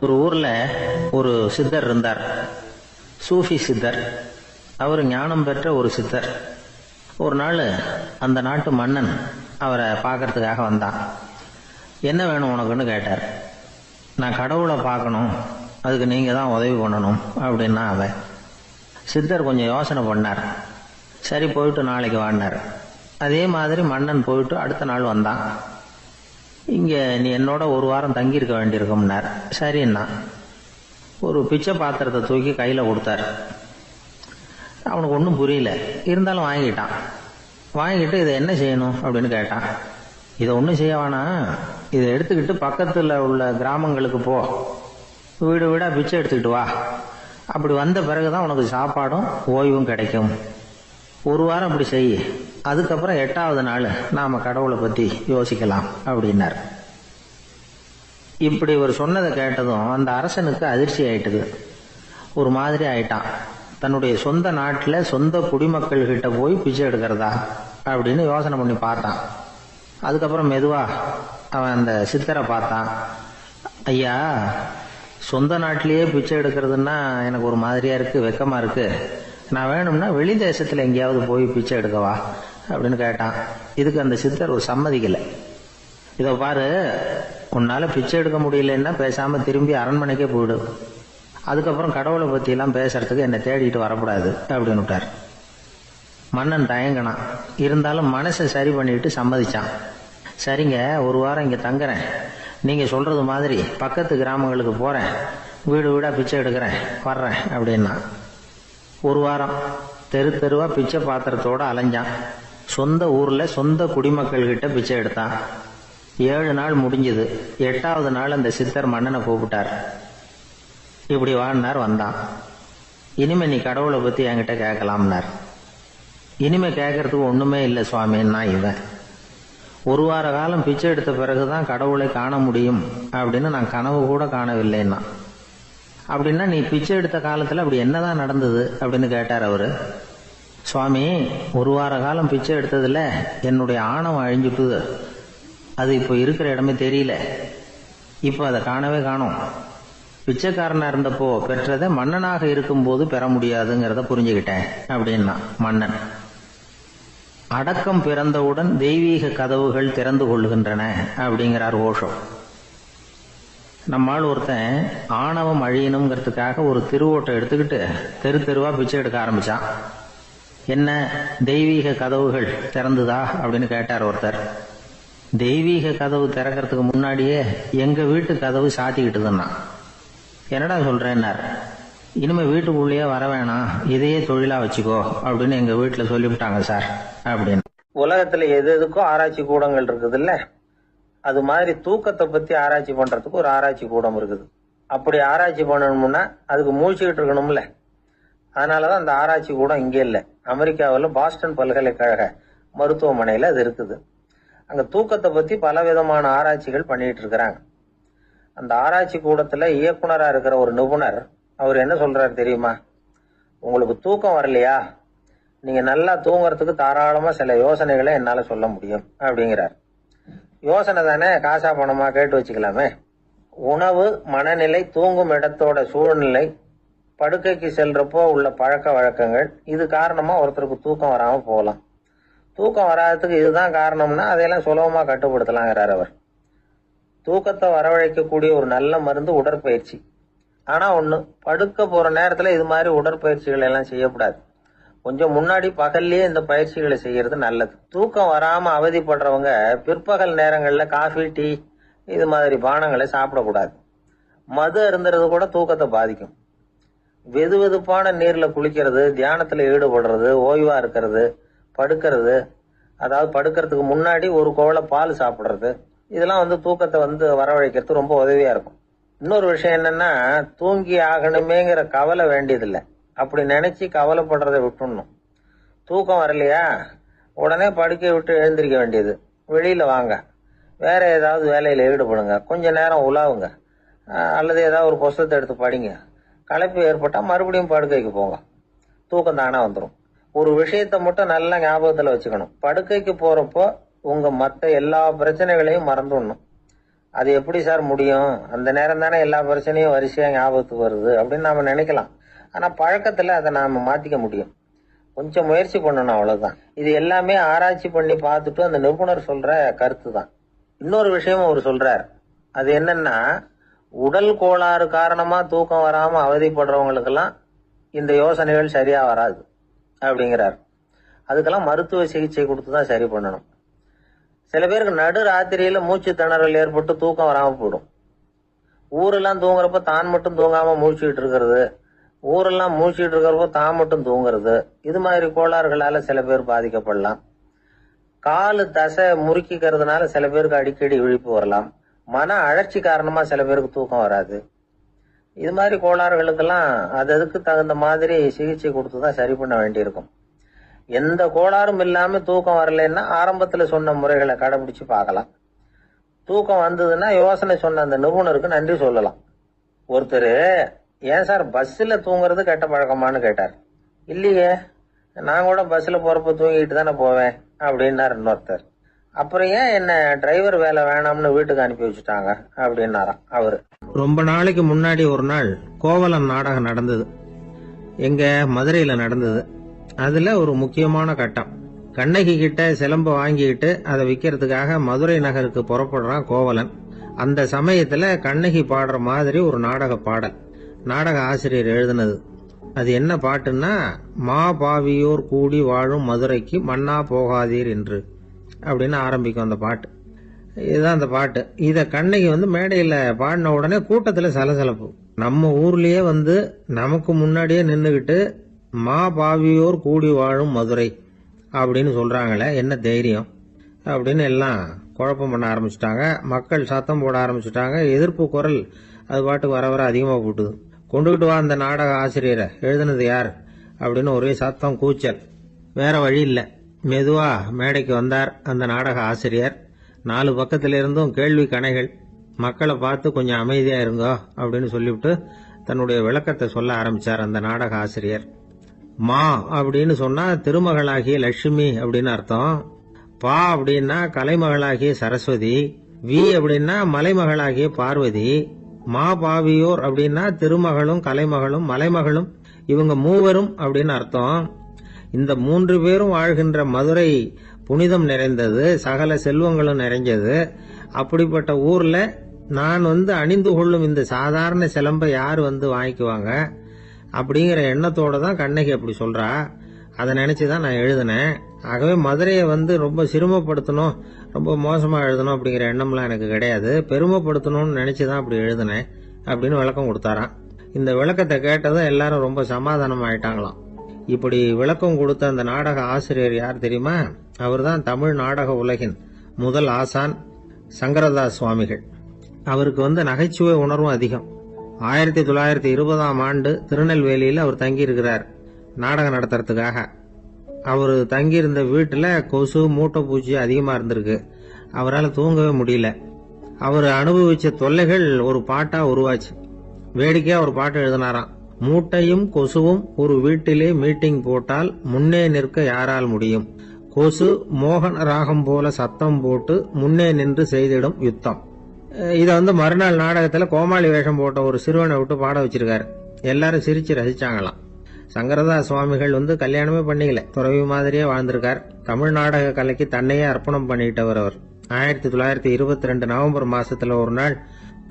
ஒரு ஊர்ல ஒரு சித்தர் இருந்தார், சூஃபி சித்தர். அவர் ஞானம் பெற்ற ஒரு சித்தர். ஒரு நாள் அந்த நாட்டு மன்னன் அவரை பார்க்கறதுக்காக வந்தான். என்ன வேணும் உனக்குன்னு கேட்டார். நான் கடவுளை பார்க்கணும், அதுக்கு நீங்கள் தான் உதவி பண்ணணும் அப்படின்னா அவன். சித்தர் கொஞ்சம் யோசனை பண்ணார். சரி, போயிட்டு நாளைக்கு வாடினார். அதே மாதிரி மன்னன் போயிட்டு அடுத்த நாள் வந்தான். இங்கே நீ என்னோட ஒரு வாரம் தங்கியிருக்க வேண்டியிருக்கும்னார். சரின்னா ஒரு பிச்சை பாத்திரத்தை தூக்கி கையில் கொடுத்தார். அவனுக்கு ஒன்றும் புரியல, இருந்தாலும் வாங்கிட்டான். வாங்கிட்டு இதை என்ன செய்யணும் அப்படின்னு கேட்டான். இதை ஒன்றும் செய்ய வேணாம், இதை எடுத்துக்கிட்டு பக்கத்தில் உள்ள கிராமங்களுக்கு போ, வீடு வீடாக பிச்சை எடுத்துக்கிட்டு வா. அப்படி வந்த பிறகுதான் உனக்கு சாப்பாடும் ஓய்வும் கிடைக்கும். ஒரு வாரம் அப்படி செய், அதுக்கப்புறம் 8வது நாள் நாம் கடவுளை பற்றி யோசிக்கலாம் அப்படின்னார். இப்படி ஒரு சொன்னதை கேட்டதும் அந்த அரசனுக்கு அதிர்ச்சி ஆயிட்டுது. ஒரு மாதிரி ஆயிட்டான். தன்னுடைய சொந்த நாட்டில் சொந்த குடிமக்கள் கிட்ட போய் பிச்சை எடுக்கிறதா அப்படின்னு யோசனை பண்ணி பார்த்தான். அதுக்கப்புறம் மெதுவா அவன் அந்த சித்தரை பார்த்தான். ஐயா, சொந்த நாட்டிலேயே பிச்சை எடுக்கிறதுன்னா எனக்கு ஒரு மாதிரியா இருக்கு, வெக்கமா இருக்கு. நான் வேணும்னா வெளி தேசத்துல எங்கேயாவது போய் பிச்சை எடுக்கவா அப்படின்னு கேட்டான். இதுக்கு அந்த சித்தர் ஒரு சம்மதிக்கலை. இதை பாரு, உன்னால பிச்சை எடுக்க முடியலன்னா பேசாம திரும்பி அரண்மனைக்கே போயிடு. அதுக்கப்புறம் கடவுளை பத்தி எல்லாம் பேசுறதுக்கு என்னை தேடிட்டு வரக்கூடாது அப்படின்னு விட்டார். மன்னன் தயங்கினான். இருந்தாலும் மனசை சரி பண்ணிட்டு சம்மதிச்சான். சரிங்க, ஒரு வாரம் இங்க தங்குறேன், நீங்க சொல்றது மாதிரி பக்கத்து கிராமங்களுக்கு போறேன், வீடு வீடா பிச்சை எடுக்கிறேன், வர்றேன் அப்படின்னா. ஒரு வாரம் தெரு தெருவா பிச்சை பாத்திரத்தோட அலைஞ்சான். சொந்த ஊர்ல சொந்த குடிமக்கள் கிட்ட பிச்சை எடுத்தான். 7 நாள் முடிஞ்சது. 8வது நாள் அந்த சித்தர் மன்னனை கூப்பிட்டார். இப்படி வாழ்னார். வந்தான். இனிமே நீ கடவுளை பத்தி என்கிட்ட கேட்கலாம்னார். இனிமே கேட்கறதுக்கு ஒண்ணுமே இல்லை சுவாமின்னா இவன். ஒரு வார காலம் பிச்சை எடுத்த பிறகுதான் கடவுளை காண முடியும் அப்படின்னு நான் கனவு கூட காணவில்லைன்னா. அப்படின்னா நீ பிச்சை எடுத்த காலத்துல அப்படி என்னதான் நடந்தது அப்படின்னு கேட்டார் அவரு. சுவாமி, ஒரு வார காலம் பிச்சை எடுத்ததுல என்னுடைய ஆணவம் அழிஞ்சுட்டுது. அது இப்போ இருக்கிற இடமே தெரியல. இப்போ அதை காணவே காணோம். பிச்சைக்காரனா இருந்தப்போ பெற்றதை மன்னனாக இருக்கும்போது பெற முடியாதுங்கிறத புரிஞ்சுக்கிட்டேன் அப்படின்னா மன்னன். அடக்கம் பிறந்தவுடன் தெய்வீக கதவுகள் திறந்து கொள்ளுகின்றன அப்படிங்கிறார் ஓஷோ. நம்மால் ஒருத்தன் ஆணவம் அழியணுங்கிறதுக்காக ஒரு திருவோட்டை எடுத்துக்கிட்டு தெரு தெருவா பிச்சை எடுக்க ஆரம்பிச்சான். என்ன, தெய்வீக கதவுகள் திறந்துதா அப்படின்னு கேட்டார் ஒருத்தர். தெய்வீக கதவு திறக்கிறதுக்கு முன்னாடியே எங்க வீட்டு கதவு சாத்திக்கிட்டுதுன்னா. என்னடா சொல்றேன்னார். இனிமே வீட்டுக்குள்ளேயே வர வேணாம், இதையே தொழிலா வச்சுக்கோ அப்படின்னு எங்க வீட்டுல சொல்லிவிட்டாங்க சார் அப்படின்னு. உலகத்துல எது எதுக்கும் ஆராய்ச்சி கூடங்கள் இருக்குது இல்ல, அது மாதிரி தூக்கத்தை பத்தி ஆராய்ச்சி பண்றதுக்கு ஒரு ஆராய்ச்சி கூடம் இருக்குது. அப்படி ஆராய்ச்சி பண்ணணும்னா அதுக்கு மூழ்கிட்டு இருக்கணும்ல. அதனாலதான் அந்த ஆராய்ச்சி கூடம் இங்கே இல்லை. அமெரிக்காவில் பாஸ்டன் பல்கலைக்கழக மருத்துவமனையில அது இருக்குது. அங்க தூக்கத்தை பத்தி பல விதமான ஆராய்ச்சிகள் பண்ணிட்டு இருக்கிறாங்க. அந்த ஆராய்ச்சி கூடத்துல இயக்குனரா இருக்கிற ஒரு நிபுணர், அவர் என்ன சொல்றாரு தெரியுமா? உங்களுக்கு தூக்கம் வரலையா, நீங்க நல்லா தூங்குறதுக்கு தாராளமா சில யோசனைகளை என்னால சொல்ல முடியும் அப்படிங்கிறார். யோசனை தானே, காசா பணமா கேட்டு வச்சுக்கலாமே. உணவு, மனநிலை, தூங்கும் இடத்தோட சூழ்நிலை, படுக்கைக்கு செல்றப்போ உள்ள பழக்க வழக்கங்கள், இது காரணமா ஒருத்தருக்கு தூக்கம் வராம போகலாம். தூக்கம் வராததுக்கு இதுதான் காரணம்னா அதையெல்லாம் சுலபமா கட்டுப்படுத்தலாங்கிறார் அவர். தூக்கத்தை வரவழைக்கக்கூடிய ஒரு நல்ல மருந்து உடற்பயிற்சி. ஆனா ஒண்ணு, படுக்க போற நேரத்துல இது மாதிரி உடற்பயிற்சிகள் எல்லாம் செய்யக்கூடாது. கொஞ்சம் முன்னாடி பகல்லையே இந்த பயிற்சிகளை செய்யறது நல்லது. தூக்கம் வராம அவதிப்படுறவங்க பிற்பகல் நேரங்கள்ல காஃபி, டீ இது மாதிரி பானங்களை சாப்பிடக்கூடாது. மது அருந்துறது கூட தூக்கத்தை பாதிக்கும். வெது வெதுப்பான நீர்ல குளிக்கிறது, தியானத்துல ஈடுபடுறது, ஓய்வா இருக்கிறது, படுக்கிறது, அதாவது படுக்கிறதுக்கு முன்னாடி ஒரு குவளை பால் சாப்பிடுறது, இதெல்லாம் தூக்கத்தை வரவழைக்கிறது ரொம்ப உதவியா இருக்கும். இன்னொரு விஷயம் என்னன்னா, தூங்கி ஆகணுமேங்கிற கவலை வேண்டியதில்லை. அப்படி நினைச்சு கவலைப்படுறதை விட்டுடணும். தூக்கம் வரலையா, உடனே படுக்கையை விட்டு எழுந்திருக்க வேண்டியது. வெளியில வாங்க, வேற ஏதாவது வேலையில ஈடுபடுங்க, கொஞ்ச நேரம் உலாவுங்க, அல்லது ஏதாவது ஒரு புஸ்தகத்தை எடுத்து படிங்க. களைப்பு ஏற்பட்டா மறுபடியும் படுக்கைக்கு போங்க, தூக்கம் தானே வந்துடும். ஒரு விஷயத்த மட்டும் நல்லா ஞாபகத்துல வச்சுக்கணும். படுக்கைக்கு போறப்போ உங்க மற்ற எல்லா பிரச்சனைகளையும் மறந்துடணும். அது எப்படி சார் முடியும்? அந்த நேரம் தானே எல்லா பிரச்சனையும் வரிசையா ஞாபகத்துக்கு வருது அப்படின்னு நாம நினைக்கலாம். ஆனா பழக்கத்துல அதை நாம மாத்திக்க முடியும். கொஞ்சம் முயற்சி பண்ணணும், அவ்வளவுதான். இது எல்லாமே ஆராய்ச்சி பண்ணி பார்த்துட்டு அந்த நிபுணர் சொல்ற கருத்து தான். இன்னொரு விஷயமும் அவர் சொல்றார். அது என்னன்னா, உடல் கோளாறு காரணமா தூக்கம் வராம அவதிப்படுறவங்களுக்கெல்லாம் இந்த யோசனைகள் சரியா வராது அப்படிங்கிறார். அதுக்கெல்லாம் மருத்துவ சிகிச்சை கொடுத்து தான் சரி பண்ணணும். சில பேருக்கு நடு ராத்திரியில மூச்சு திணறல் ஏற்பட்டு தூக்கம் வராம போயிடும். ஊரெல்லாம் தூங்குறப்ப தான் மட்டும் தூங்காம மூழ்கிட்டு இருக்கிறது, ஊரெல்லாம் மூழ்கிட்டு இருக்கிறப்போ தான் மட்டும் தூங்குறது, இது மாதிரி கோளாறுகளால சில பேர் பாதிக்கப்படலாம். காலு தசை முறுக்கிக்கிறதுனால சில பேருக்கு அடிக்கடி விழிப்பு வரலாம். மன அழற்சி காரணமா சில பேருக்கு தூக்கம் வராது. இது மாதிரி கோளாறுகளுக்கெல்லாம் அதுக்கு தகுந்த மாதிரி சிகிச்சை கொடுத்துதான் சரி பண்ண வேண்டியிருக்கும். எந்த கோளாறும் இல்லாம தூக்கம் வரலைன்னா ஆரம்பத்துல சொன்ன முறைகளை கடைபிடிச்சு பார்க்கலாம். தூக்கம் வந்ததுன்னா யோசனை சொன்ன அந்த நிபுணருக்கு நன்றி சொல்லலாம். ஒருத்தர், ஏன் சார் பஸ்ல தூங்குறது கெட்ட பழக்கமானு கேட்டார். இல்லையே, நான் கூட பஸ்ல போறப்ப தூங்கிட்டு தானே போவேன் அப்படின்னாரு இன்னொருத்தர். அப்புறம் ஏன் என்ன டிரைவர் வேலை வேணாம்னு வீட்டுக்கு அனுப்பி வச்சுட்டாங்க அப்படின்னாராம் அவரு. ரொம்ப நாளைக்கு முன்னாடி ஒரு நாள் கோவலன் நாடகம் நடந்தது. எங்க மதுரையில நடந்தது. அதுல ஒரு முக்கியமான கட்டம், கண்ணகி கிட்ட சிலம்ப வாங்கிட்டு அதை விற்கிறதுக்காக மதுரை நகருக்கு புறப்படுறான் கோவலன். அந்த சமயத்துல கண்ணகி பாடுற மாதிரி ஒரு நாடக பாடல் நாடக ஆசிரியர் எழுதினது. அது என்ன பாட்டுன்னா, மா பாவியோர் கூடி வாழும் மதுரைக்கு மன்னா போகாதீர் என்று அப்படின்னு ஆரம்பிக்கும் அந்த பாட்டு. இதுதான் அந்த பாட்டு. இத கண்ணகி மேடையில பாடின உடனே கூட்டத்துல சலசலப்பு. நம்ம ஊர்லயே நமக்கு முன்னாடியே நின்னுகிட்டு மா பாவியோர் கூடி வாழும் மதுரை அப்படின்னு சொல்றாங்களே, என்ன தைரியம் அப்படின்னு எல்லாம் குழப்பம் பண்ண ஆரம்பிச்சுட்டாங்க. மக்கள் சத்தம் போட ஆரம்பிச்சுட்டாங்க. எதிர்ப்பு குரல் அது பாட்டுக்கு வர வர அதிகமாக போட்டுது. கொண்டுகிட்டு வா அந்த நாடக ஆசிரியரை, எழுதுனது யார் அப்படின்னு ஒரே சத்தம், கூச்சல். வேற வழி இல்லை. மெதுவா மேடைக்கு வந்தார் அந்த நாடக ஆசிரியர். 4 பக்கத்துல இருந்தும் கேள்வி கணைகள். மக்களை பார்த்து கொஞ்சம் அமைதியா இருங்கோ அப்படின்னு சொல்லிவிட்டு தன்னுடைய விளக்கத்தை சொல்ல ஆரம்பிச்சார் அந்த நாடக ஆசிரியர். மா அப்படின்னு சொன்னா திருமகளாகிய லட்சுமி அப்படின்னு அர்த்தம். பா அப்படின்னா கலைமகளாகிய சரஸ்வதி. வி அப்படின்னா மலைமகளாகிய பார்வதி. மா பாவியோர் அப்படின்னா திருமகளும் கலைமகளும் மலைமகளும், இவங்க மூவரும் அப்படின்னு அர்த்தம். இந்த 3 பேரும் வாழ்கின்ற மதுரை புனிதம் நிறைந்தது, சகல செல்வங்களும் நிறைஞ்சது. அப்படிப்பட்ட ஊர்ல நான் அணிந்து கொள்ளும் இந்த சாதாரண சிலம்பை யார் வாங்கிக்குவாங்க அப்படிங்கிற எண்ணத்தோட தான் கண்ணகி அப்படி சொல்றா. அதை நினைச்சுதான் நான் எழுதினேன். ஆகவே மதுரையை ரொம்ப சிரமப்படுத்தணும், ரொம்ப மோசமா எழுதணும் அப்படிங்கிற எண்ணம்லாம் எனக்கு கிடையாது. பெருமைப்படுத்தணும்னு நினைச்சுதான் அப்படி எழுதினேன் அப்படின்னு விளக்கம் கொடுத்தாராம். இந்த விளக்கத்தை கேட்டதும் எல்லாரும் ரொம்ப சமாதானம் ஆயிட்டாங்களாம். இப்படி விளக்கம் கொடுத்த அந்த நாடக ஆசிரியர் யார் தெரியுமா? அவர்தான் தமிழ் நாடக உலகின் முதல் ஆசான் சங்கரதாஸ் சுவாமிகள். அவருக்கு நகைச்சுவை உணர்வும் அதிகம். 1920ஆம் ஆண்டு திருநெல்வேலியில் அவர் தங்கியிருக்கிறார் நாடகம் நடத்துறதுக்காக. அவர் தங்கியிருந்த வீட்டுல கொசு மூட்டை பூச்சி அதிகமா இருந்திருக்கு. அவரால் தூங்கவே முடியல. அவர் அனுபவிச்ச தொல்லைகள் ஒரு பாட்டா உருவாச்சு. வேடிக்கையா ஒரு பாட்டு எழுதினாராம். மூட்டையும் கொசுவும் ஒரு வீட்டிலே மீட்டிங் போட்டால் முன்னே நிற்க யாரால் முடியும்? கொசு மோகன ராகம் போல சத்தம் போட்டு முன்னே நின்று செய்திடும் யுத்தம். இத மறுநாள் நாடகத்துல கோமாளி வேஷம் போட்ட ஒரு சிறுவனை விட்டு பாட வச்சிருக்காரு. எல்லாரும் சிரிச்சு ரசிச்சாங்களாம். சங்கரதாஸ் சுவாமிகள் கல்யாணமே பண்ணிக்கல, துறவி மாதிரியே வாழ்ந்திருக்கார். தமிழ் நாடக கலைக்கு தன்னையே அர்ப்பணம் பண்ணிட்டவர் அவர். 1922 நவம்பர் மாசத்துல ஒரு நாள்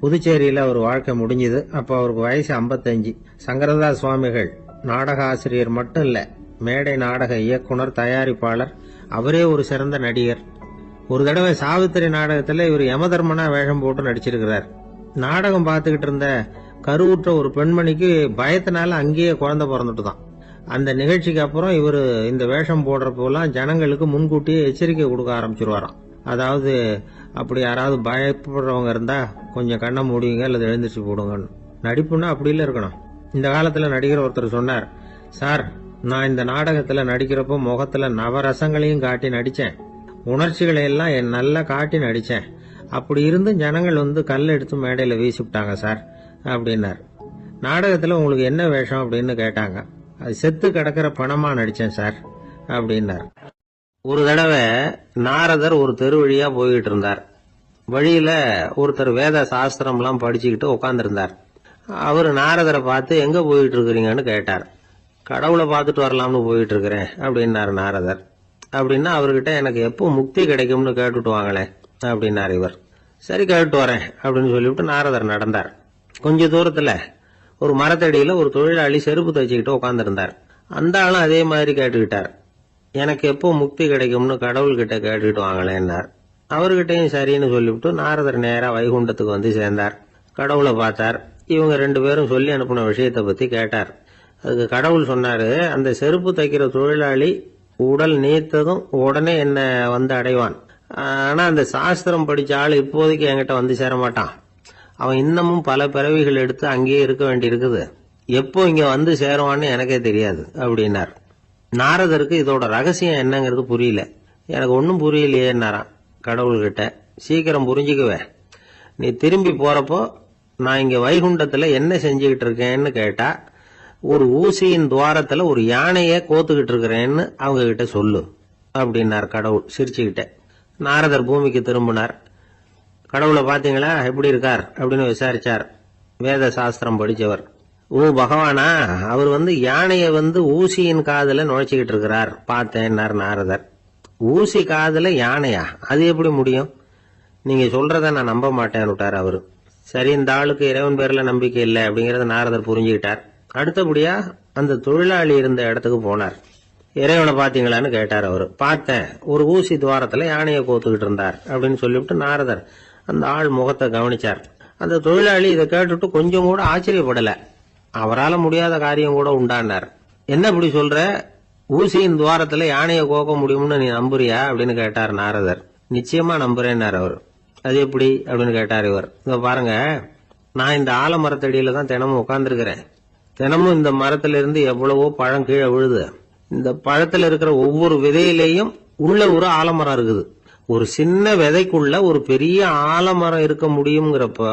புதுச்சேரியில அவர் வாழ்க்கை முடிஞ்சது. அப்ப அவருக்கு வயசு 55. சங்கரதாஸ் சுவாமிகள் நாடக ஆசிரியர் மட்டும் இல்ல, மேடை நாடக இயக்குனர், தயாரிப்பாளர், அவரே ஒரு சிறந்த நடிகர். ஒரு தடவை சாவித்திரி நாடகத்துல இவர் யமதர்மனா வேஷம் போட்டு நடிச்சிருக்கிறார். நாடகம் பார்த்துக்கிட்டு இருந்த கருவுற்ற ஒரு பெண்மணிக்கு பயத்தினால அங்கேயே குழந்தை பிறந்துட்டுதான். அந்த நிகழ்ச்சிக்கு அப்புறம் இவர் இந்த வேஷம் போடுறப்போலாம் ஜனங்களுக்கு முன்கூட்டியே எச்சரிக்கை கொடுக்க ஆரம்பிச்சிருவாராம். அதாவது அப்படி யாராவது பயப்படுறவங்க இருந்தா கொஞ்சம் கண்ணை மூடிங்க அல்லது எழுந்திரிச்சு போடுங்கன்னு. நடிப்புன்னா அப்படி இல்ல இருக்கணும். இந்த காலத்துல நடிகர் ஒருத்தர் சொன்னார், சார் நான் இந்த நாடகத்துல நடிக்கிறப்போ முகத்துல நவரசங்களையும் காட்டி நடிச்சேன், உணர்ச்சிகளை எல்லாம் நல்லா காட்டி நடிச்சேன். அப்படி இருந்து ஜனங்கள் கல் எடுத்து மேடையில வீசிவிட்டாங்க சார் அப்படின்னார். நாடகத்துல உங்களுக்கு என்ன வேஷம் அப்படின்னு கேட்டாங்க. அது செத்து கிடக்கிற பணமா நடிச்சேன் சார் அப்படின்னார். ஒரு தடவை நாரதர் ஒரு தெரு வழியா போயிட்டு இருந்தார். வழியில ஒருத்தர் வேத சாஸ்திரம்லாம் படிச்சுக்கிட்டு உட்காந்துருந்தார். அவர் நாரதரை பார்த்து எங்க போயிட்டு இருக்கிறீங்கன்னு கேட்டார். கடவுளை பார்த்துட்டு வரலாம்னு போயிட்டு இருக்கிறேன் அப்படின்னாரு நாரதர். அப்படின்னா அவர்கிட்ட எனக்கு எப்போ முக்தி கிடைக்கும்னு கேட்டுட்டு வாங்களேன் அப்படின்னார் இவர். சரி கேட்டு வரேன் அப்படின்னு சொல்லிவிட்டு நாரதர் நடந்தார். கொஞ்ச தூரத்துல ஒரு மரத்தடியில ஒரு தொழிலாளி செருப்பு தைச்சுக்கிட்டு உட்காந்துருந்தார். அந்த ஆளும் அதே மாதிரி கேட்டுக்கிட்டார். எனக்கு எப்போ முக்தி கிடைக்கும்னு கடவுள்கிட்ட கேட்டுக்கிட்டு வாங்களேன்னார். அவர்கிட்டையும் சரின்னு சொல்லிவிட்டு நாரதர் நேரா வைகுண்டத்துக்கு வந்து சேர்ந்தார். கடவுளை பார்த்தார். இவங்க 2 பேரும் சொல்லி அனுப்பின விஷயத்தை பத்தி கேட்டார். அதுக்கு கடவுள் சொன்னாரு, அந்த செருப்பு தைக்கிற தொழிலாளி உடல் நீத்ததும் உடனே என்ன வந்து அடைவான். ஆனா அந்த சாஸ்திரம் படிச்ச ஆள் இப்போதைக்கு என்கிட்ட வந்து சேர மாட்டான். அவன் இன்னமும் பல பிறவிகள் எடுத்து அங்கேயே இருக்க வேண்டி இருக்குது. எப்போ இங்க வந்து சேருவான்னு எனக்கே தெரியாது அப்படின்னார். நாரதருக்கு இதோட ரகசியம் என்னங்கிறது புரியல. எனக்கு ஒன்னும் புரியலையேன்னாராம் கடவுள்கிட்ட. சீக்கிரம் புரிஞ்சுக்குவேன், நீ திரும்பி போறப்போ நான் இங்க வைகுண்டத்துல என்ன செஞ்சுக்கிட்டு இருக்கேன்னு கேட்டா, ஒரு ஊசியின் துவாரத்துல ஒரு யானைய கோத்துக்கிட்டு இருக்கிறேன்னு அவங்க கிட்ட சொல்லு அப்படின்னார் கடவுள் சிரிச்சுக்கிட்ட. நாரதர் பூமிக்கு திரும்பினார். கடவுளை பாத்தீங்களா எப்படி இருக்கார் அப்படின்னு விசாரிச்சார். வேத சாஸ்திரம் படிச்சவர். ஓ பகவானா, அவர் யானைய ஊசியின் காதுல நுழைச்சுக்கிட்டு இருக்கிறார் பார்த்தேன்னார் நாரதர். ஊசி காதுல யானையா? அது எப்படி முடியும்? நீங்க சொல்றத நான் நம்ப மாட்டேன்னு விட்டார் அவரு. சரி, இந்த ஆளுக்கு இறைவன் பேர்ல நம்பிக்கை இல்லை அப்படிங்கறத நாரதர் புரிஞ்சுக்கிட்டார். அடுத்தபடியா அந்த தொழிலாளி இருந்த இடத்துக்கு போனார். இறைவனை பாத்தீங்களான்னு கேட்டார் அவரு. பார்த்தேன், ஒரு ஊசி துவாரத்துல யானையை கோத்துக்கிட்டு இருந்தார் அப்படின்னு சொல்லிவிட்டு நாரதர் அந்த ஆள் முகத்தை கவனிச்சார். அந்த தொழிலாளி இதை கேட்டுட்டு கொஞ்சம் கூட ஆச்சரியப்படல. அவரால் முடியாத காரியம் கூட உண்டானார். என்ன இப்படி சொல்ற, ஊசியின் துவாரத்துல யானையை கோக்க முடியும்னு நீ நம்புறியா அப்படின்னு கேட்டார் நாரதர். நிச்சயமா நம்புறேன்னார் அவர். அது எப்படி அப்படின்னு கேட்டார் இவர். இங்க பாருங்க, நான் இந்த ஆலமரத்தடியில தான் தினமும் உட்கார்ந்துருக்கிறேன். தினமும் இந்த மரத்துல இருந்து எவ்வளவோ பழம் கீழே விழுது. இந்த பழத்துல இருக்கிற ஒவ்வொரு விதையிலையும் உள்ள ஒரு ஆலமரம் இருக்குது. ஒரு சின்ன விதைக்குள்ள ஒரு பெரிய ஆலமரம் இருக்க முடியுங்கிறப்ப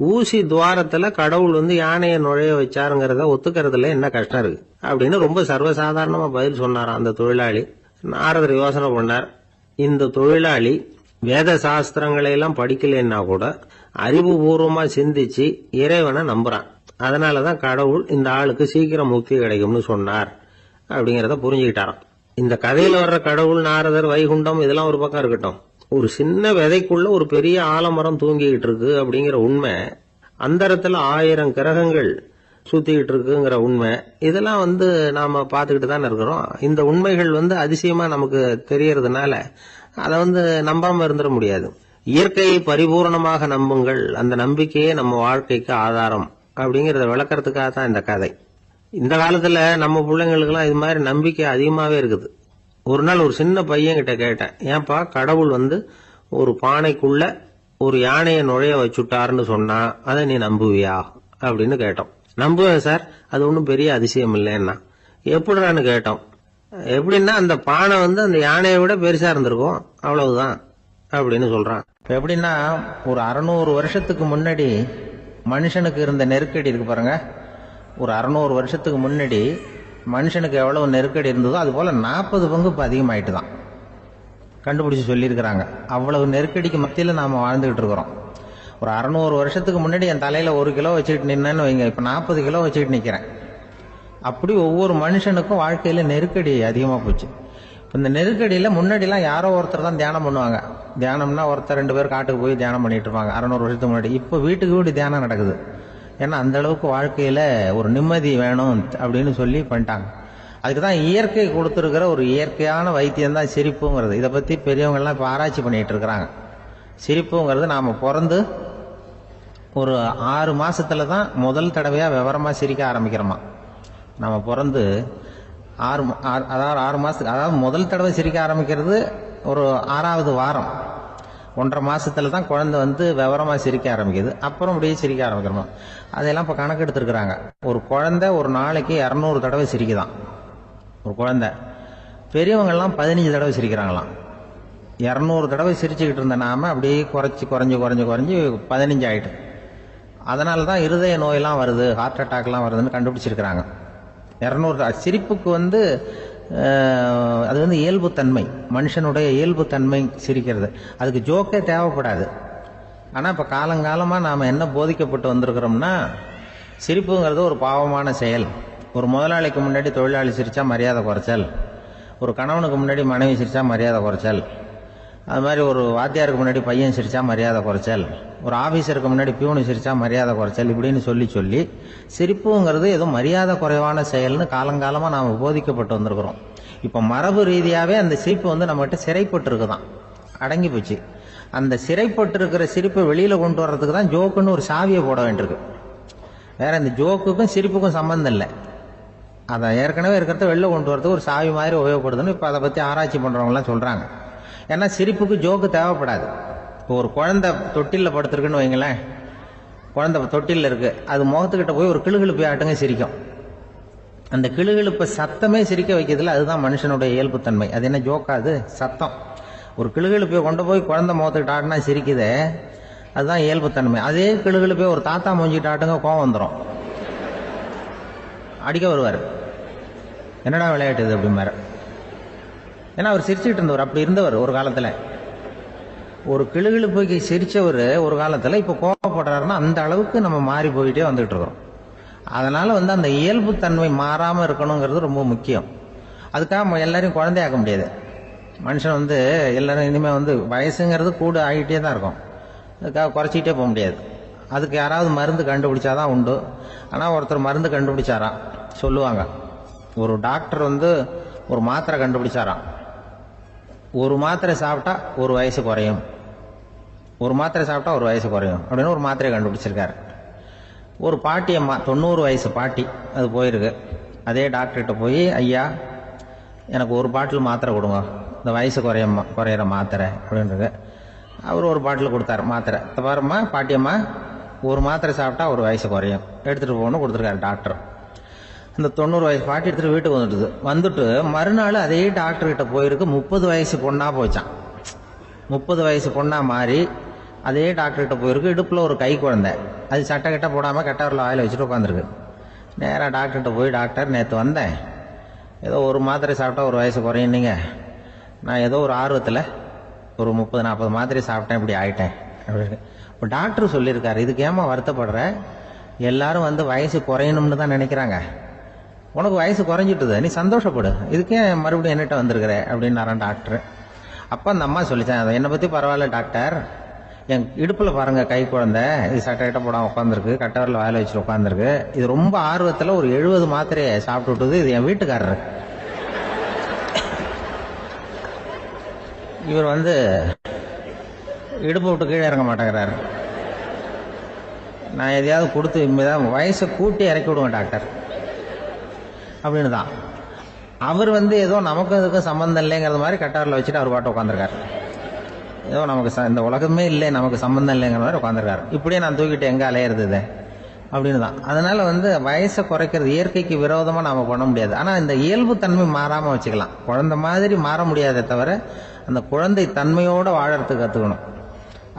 ஊசி துவாரத்துல கடவுள் யானையை நுழைய வச்சாருங்கிறத ஒத்துக்கிறதுல என்ன கஷ்டம் இருக்கு அப்படின்னு ரொம்ப சர்வசாதாரணமா பதில் சொன்னாராம் அந்த தொழிலாளி. நாரதர் யோசனை பண்ணார். இந்த தொழிலாளி வேத சாஸ்திரங்களை எல்லாம் படிக்கலன்னா கூட அறிவுபூர்வமா சிந்திச்சு இறைவனை நம்புறான். அதனாலதான் கடவுள் இந்த ஆளுக்கு சீக்கிரம் முக்தி கிடைக்கும்னு சொன்னார் அப்படிங்கறத புரிஞ்சுக்கிட்டாராம். இந்த கதையில வர்ற கடவுள், நாரதர், வைகுண்டம் இதெல்லாம் ஒரு பக்கம் இருக்கட்டும், ஒரு சின்ன விதைக்குள்ள ஒரு பெரிய ஆலமரம் தூங்கிக்கிட்டு இருக்கு அப்படிங்கிற உண்மை, அந்தரத்துல 1000 கிரகங்கள் சுத்திக்கிட்டு இருக்குங்கிற உண்மை, இதெல்லாம் நாம பாத்துக்கிட்டு தானே இருக்கிறோம். இந்த உண்மைகள் அதிசயமா நமக்கு தெரியறதுனால அதை நம்பாம இருந்துட முடியாது. இயற்கையை பரிபூர்ணமாக நம்புங்கள், அந்த நம்பிக்கையே நம்ம வாழ்க்கைக்கு ஆதாரம் அப்படிங்கறத விளக்கறதுக்காக தான் இந்த கதை. இந்த காலத்துல நம்ம பிள்ளைங்களுக்கெல்லாம் இது மாதிரி நம்பிக்கை அதிகமாவே இருக்குது. ஒரு நாள் ஒரு சின்ன பையன் கிட்ட கேட்டேன், ஏன்பா கடவுள் ஒரு பானைக்குள்ள ஒரு யானையை நுழைய வச்சுட்டாருன்னு சொன்னா அதை நீ நம்புவியா அப்படின்னு கேட்டோம். நம்புவேன் சார், அது ஒன்றும் பெரிய அதிசயம் இல்லைன்னா. எப்படின்னு கேட்டோம். எப்படின்னா அந்த பானை அந்த யானையை விட பெருசா இருந்திருக்கும், அவ்வளவுதான் அப்படின்னு சொல்றான். எப்படின்னா ஒரு 600 வருஷத்துக்கு முன்னாடி மனுஷனுக்கு இருந்த நெருக்கடி இருக்கு பாருங்க. ஒரு 600 வருஷத்துக்கு முன்னாடி மனுஷனுக்கு எவ்வளவு நெருக்கடி இருந்ததோ அது போல 40 பங்கு இப்ப அதிகமாயிட்டு தான் கண்டுபிடிச்சு சொல்லியிருக்கிறாங்க. அவ்வளவு நெருக்கடிக்கு மத்தியில நாம வாழ்ந்துகிட்டு இருக்கிறோம். ஒரு 600 வருஷத்துக்கு முன்னாடி என் தலையில 1 கிலோ வச்சுக்கிட்டு நின்னேன்னு வைங்க, இப்ப 40 கிலோ வச்சுக்கிட்டு நிக்கிறேன். அப்படி ஒவ்வொரு மனுஷனுக்கும் வாழ்க்கையில நெருக்கடி அதிகமா போச்சு. இந்த நெருக்கடியில முன்னாடிலாம் யாரோ ஒருத்தர் தான் தியானம் பண்ணுவாங்க. தியானம்னா ஒருத்தர் 2 பேர் காட்டுக்கு போய் தியானம் பண்ணிட்டு இருப்பாங்க 600 வருஷத்துக்கு முன்னாடி. இப்ப வீட்டுக்கு வீடு தியானம் நடக்குது. ஏன்னா அந்த அளவுக்கு வாழ்க்கையில ஒரு நிம்மதி வேணும் அப்படின்னு சொல்லி பண்ணிட்டாங்க. அதுக்குதான் இயற்கை கொடுத்திருக்கிற ஒரு இயற்கையான வைத்தியம் தான் சிரிப்புங்கிறது. இதை பத்தி பெரியவங்க எல்லாம் இப்ப ஆராய்ச்சி பண்ணிட்டு இருக்கிறாங்க. சிரிப்புங்கிறது நாம பிறந்து ஒரு 6 மாசத்துல தான் முதல் தடவையா விவரமா சிரிக்க ஆரம்பிக்கிறோமா. நம்ம பிறந்து 6 மாசத்துக்கு, அதாவது முதல் தடவை சிரிக்க ஆரம்பிக்கிறது ஒரு 6வது வாரம், 1.5 மாசத்துல தான் குழந்தை விவரமா சிரிக்க ஆரம்பிக்குது. அப்புறம் அப்படியே சிரிக்க ஆரம்பிக்கிறோம். அதெல்லாம் இப்ப கணக்கு எடுத்திருக்கிறாங்க. ஒரு குழந்தை ஒரு நாளைக்கு 200 தடவை சிரிக்குதான் ஒரு குழந்தை. பெரியவங்க எல்லாம் 15 தடவை சிரிக்கிறாங்களாம். 200 தடவை சிரிச்சுக்கிட்டு இருந்த நாம அப்படியே குறைஞ்சு 15 ஆயிட்டு. அதனாலதான் இருதய நோயெல்லாம் வருது, ஹார்ட் அட்டாக் எல்லாம் வருதுன்னு கண்டுபிடிச்சிருக்கிறாங்க. 200 சிரிப்புக்கு அது இயல்பு தன்மை, மனுஷனுடைய இயல்பு தன்மை சிரிக்கிறது. அதுக்கு ஜோக்கே தேவைப்படாது. ஆனால் இப்போ காலங்காலமாக நாம் என்ன போதிக்கப்பட்டு வந்திருக்கிறோம்னா, சிரிப்புங்கிறது ஒரு பாவமான செயல். ஒரு முதலாளிக்கு முன்னாடி தொழிலாளி சிரித்தா மரியாதை குறைச்சல், ஒரு கணவனுக்கு முன்னாடி மனைவி சிரித்தா மரியாதை குறைச்சல், அது மாதிரி ஒரு வாத்தியாருக்கு முன்னாடி பையன் சிரித்தா மரியாதை குறைச்சல், ஒரு ஆஃபீஸருக்கு முன்னாடி பியூனு சிரித்தா மரியாதை குறைச்சல், இப்படின்னு சொல்லி சொல்லி சிரிப்புங்கிறது ஏதோ மரியாதை குறைவான செயல்னு காலங்காலமாக நாம் போதிக்கப்பட்டு வந்திருக்கிறோம். இப்போ மரபு ரீதியாகவே அந்த சிரிப்பு நம்மகிட்ட சிறைப்பட்டு இருக்குதான், அடங்கி போச்சு. அந்த சிறைப்பட்டு இருக்கிற சிரிப்பை வெளியில் கொண்டு வர்றதுக்கு தான் ஜோக்குன்னு ஒரு சாவியை போட வேண்டியிருக்கு. வேற இந்த ஜோக்குக்கும் சிரிப்புக்கும் சம்மந்தம் இல்லை. அதை ஏற்கனவே இருக்கிறத வெளில கொண்டு வரதுக்கு ஒரு சாவி மாதிரி உபயோகப்படுதுன்னு இப்போ அதை பற்றி ஆராய்ச்சி பண்ணுறவங்களாம் சொல்கிறாங்க. ஏன்னா சிரிப்புக்கு ஜோக்கு தேவைப்படாது. இப்போ ஒரு குழந்தை தொட்டிலில் படுத்துருக்குன்னு வைங்களேன், குழந்தை தொட்டிலில் இருக்குது, அது முகத்துக்கிட்ட போய் ஒரு கிளுகிழுப்பை ஆட்டுங்க சிரிக்கும். அந்த கிளுகிழுப்பை சத்தமே சிரிக்க வைக்கிறதுல அதுதான் மனுஷனுடைய இயல்புத்தன்மை. அது என்ன ஜோக்காது? சத்தம். ஒரு கிளுகிழுப்பை கொண்டு போய் குழந்தை முகத்துக்கிட்ட ஆட்டினா சிரிக்குதே, அதுதான் இயல்புத்தன்மை. அதே கிளுகிழுப்பை ஒரு தாத்தா மூஞ்சிக்கிட்ட ஆட்டுங்க, கோவம் வந்துடும், அடிக்க வருவார். என்னடா விளையாட்டு இது அப்படிம்பாரு. ஏன்னா அவர் சிரிச்சுக்கிட்டு இருந்தவர், அப்படி இருந்தவர் ஒரு காலத்தில். ஒரு கிளுகிழுப்புக்கு சிரிச்சவர் ஒரு காலத்தில் இப்போ கோவப்படுறாருன்னா அந்த அளவுக்கு நம்ம மாறி போயிட்டே வந்துகிட்டு இருக்கிறோம். அதனால அந்த இயல்புத்தன்மை மாறாமல் இருக்கணுங்கிறது ரொம்ப முக்கியம். அதுக்காக எல்லாரையும் குழந்தையாக்க முடியாது. மனுஷன் எல்லாரும் இனிமேல் வயசுங்கிறது கூட ஆகிட்டே தான் இருக்கும். அதுக்காக குறைச்சிக்கிட்டே போக முடியாது. அதுக்கு யாராவது மருந்து கண்டுபிடிச்சாதான் உண்டு. ஆனால் ஒருத்தர் மருந்து கண்டுபிடிச்சாராம், சொல்லுவாங்க. ஒரு டாக்டர் ஒரு மாத்திரை கண்டுபிடிச்சாராம். ஒரு மாத்திரை சாப்பிட்டா ஒரு வயசு குறையும், ஒரு மாத்திரை சாப்பிட்டா ஒரு வயசு குறையும் அப்படின்னு ஒரு மாத்திரையை கண்டுபிடிச்சிருக்காரு. ஒரு பாட்டி அம்மா, 90 வயசு பாட்டி, அது போயிருக்கு. அதே டாக்டர்கிட்ட போய், ஐயா எனக்கு ஒரு பாட்டில் மாத்திரை கொடுங்க, இந்த வயசு குறையிற மாத்திரை அப்படின்றது. அவர் ஒரு பாட்டில் கொடுத்தாரு மாத்திரை. பாரும்மா பாட்டியம்மா, ஒரு மாத்திரை சாப்பிட்டா ஒரு வயசு குறையும், எடுத்துகிட்டு போகணும்னு கொடுத்துருக்காரு டாக்டர். அந்த 90 வயசு பாட்டி எடுத்துகிட்டு வீட்டுக்கு வந்துட்டு மறுநாள் அதே டாக்டர்கிட்ட போயிருக்கு. 30 வயசு பொண்ணா போச்சான். 30 வயசு பொண்ணா மாறி அதே டாக்டர்கிட்ட போயிருக்கு. இடுப்பில் ஒரு கை குழந்தை, அது சட்டை கட்ட போடாமல் கட்டவரில் வாயில் வச்சுட்டு உட்காந்துருக்கு. நேராக டாக்டர்கிட்ட போய், டாக்டர் நேற்று வந்தேன், ஏதோ ஒரு மாத்திரை சாப்பிட்டா ஒரு வயசு குறையுன்னீங்க, நான் ஏதோ ஒரு ஆர்வத்தில் ஒரு 30-40 மாத்திரை சாப்பிட்டேன், இப்படி ஆயிட்டேன் அப்படின்னு. இப்போ டாக்டர் சொல்லியிருக்காரு, இதுக்கு ஏமா வருத்தப்படுற, எல்லாரும் வயசு குறையணும்னு தான் நினைக்கிறாங்க, உனக்கு வயசு குறைஞ்சிட்டுது, நீ சந்தோஷப்படு, இதுக்கே மறுபடியும் என்னட்ட வந்திருக்கிற அப்படின்னாரான் டாக்டர். அப்போ அந்த அம்மா சொல்லிச்சேன், அதை என்னை பற்றி பரவாயில்ல டாக்டர், என் இடுப்பில் பாருங்கள் கை குழந்தை, இது சட்டை கிட்ட போடாமல் உட்காந்துருக்கு, கட்டவரில் வாயில் வச்சுட்டு உட்காந்துருக்கு, இது ரொம்ப ஆர்வத்தில் ஒரு 70 மாத்திரையை சாப்பிட்டு விட்டுது, இது என் வீட்டுக்காரரு. இவர் இடுப்பு விட்டு கீழே இறங்க மாட்டேங்கிறாரு. நான் எதையாவது கொடுத்து இனிமேதான் வயசை கூட்டி இறக்கி விடுவேன் டாக்டர் அப்படின்னு தான். அவர் ஏதோ நமக்கு இதுக்கும் சம்மந்தம் இல்லைங்கிறது மாதிரி கட்டாரில் வச்சுட்டு அவர் பாட்டு உட்காந்துருக்காரு. ஏதோ நமக்கு இந்த உலகமே இல்லை, நமக்கு சம்மந்தம் இல்லைங்கிற மாதிரி உட்காந்துருக்காரு. இப்படியே நான் தூக்கிட்டு எங்கே அலையிறது இது அப்படின்னு தான். அதனால வயசை குறைக்கிறது இயற்கைக்கு விரோதமாக நாம் பண்ண முடியாது. ஆனால் இந்த இயல்பு தன்மை மாறாமல் வச்சுக்கலாம். குழந்தை மாதிரி மாற முடியாதே தவிர அந்த குழந்தை தன்மையோடு வாழறதுக்கு கற்றுக்கணும்.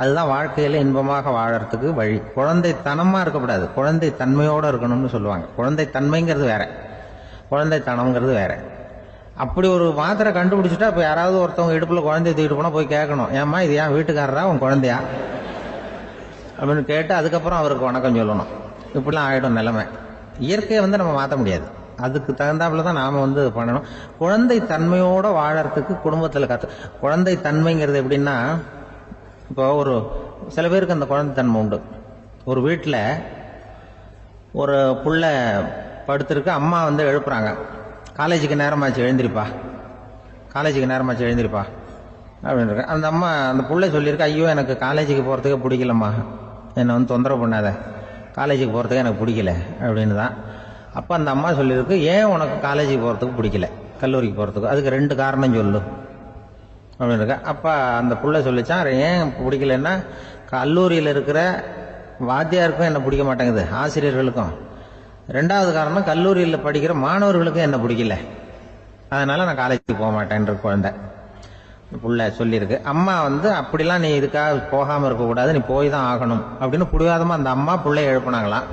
அதுதான் வாழ்க்கையில் இன்பமாக வாழறதுக்கு வழி. குழந்தைத்தனமாக இருக்கக்கூடாது, குழந்தை தன்மையோடு இருக்கணும்னு சொல்லுவாங்க. குழந்தை தன்மைங்கிறது வேற, குழந்தைத்தனம்ங்கிறது வேற. அப்படி ஒரு மாத்திரை கண்டுபிடிச்சிட்டா இப்போ யாராவது ஒருத்தவங்க இடுப்பில் குழந்தைய தூக்கிட்டு போனால் போய் கேட்கணும், ஏம்மா இது ஏன் வீட்டுக்காரரா உன் குழந்தையா அப்படின்னு கேட்டு அதுக்கப்புறம் அவருக்கு வணக்கம் சொல்லணும். இப்படிலாம் ஆகிடும் நிலைமை. இயற்கையை நம்ம மாற்ற முடியாது, அதுக்கு தகுந்தாப்புல தான் நாம் பண்ணணும். குழந்தை தன்மையோடு வாழறதுக்கு குடும்பத்தில் குழந்தை தன்மைங்கிறது எப்படின்னா, இப்போ ஒரு சில பேருக்கு அந்த குழந்தை தன்மை உண்டு. ஒரு வீட்டில் ஒரு புள்ள படுத்திருக்கு, அம்மா எழுப்புறாங்க, காலேஜுக்கு நேரமாச்சு எழுந்திருப்பா, காலேஜுக்கு நேரமாச்சு எழுந்திருப்பா அப்படின்னு. அந்த அம்மா அந்த புள்ள சொல்லியிருக்கு, ஐயோ எனக்கு காலேஜுக்கு போகிறதுக்கே பிடிக்கலம்மா, என்னை தொந்தரவு பண்ணாத, காலேஜுக்கு போகிறதுக்கு எனக்கு பிடிக்கல அப்படின்னு தான். அப்போ அந்த அம்மா சொல்லியிருக்கு, ஏன் உனக்கு காலேஜுக்கு போகிறதுக்கு பிடிக்கல, கல்லூரிக்கு போகிறதுக்கு, அதுக்கு 2 காரணம் சொல்லு அப்படின்னு இருக்க. அப்போ அந்த புள்ள சொல்லிச்சான், ஏன் பிடிக்கலன்னா, கல்லூரியில் இருக்கிற வாத்தியாருக்கும் என்ன பிடிக்க மாட்டேங்குது, ஆசிரியர்களுக்கும். 2வது காரணம், கல்லூரியில் படிக்கிற மாணவர்களுக்கும் என்ன பிடிக்கல, அதனால நான் காலேஜுக்கு போக மாட்டேன்ற குழந்தை புள்ள சொல்லியிருக்கு. அம்மா அப்படிலாம் நீ இதுக்காக போகாமல் இருக்கக்கூடாது, நீ போய் தான் ஆகணும் அப்படின்னு பிடிவாதமாக அந்த அம்மா பிள்ளைய எழுப்புனாங்களாம்.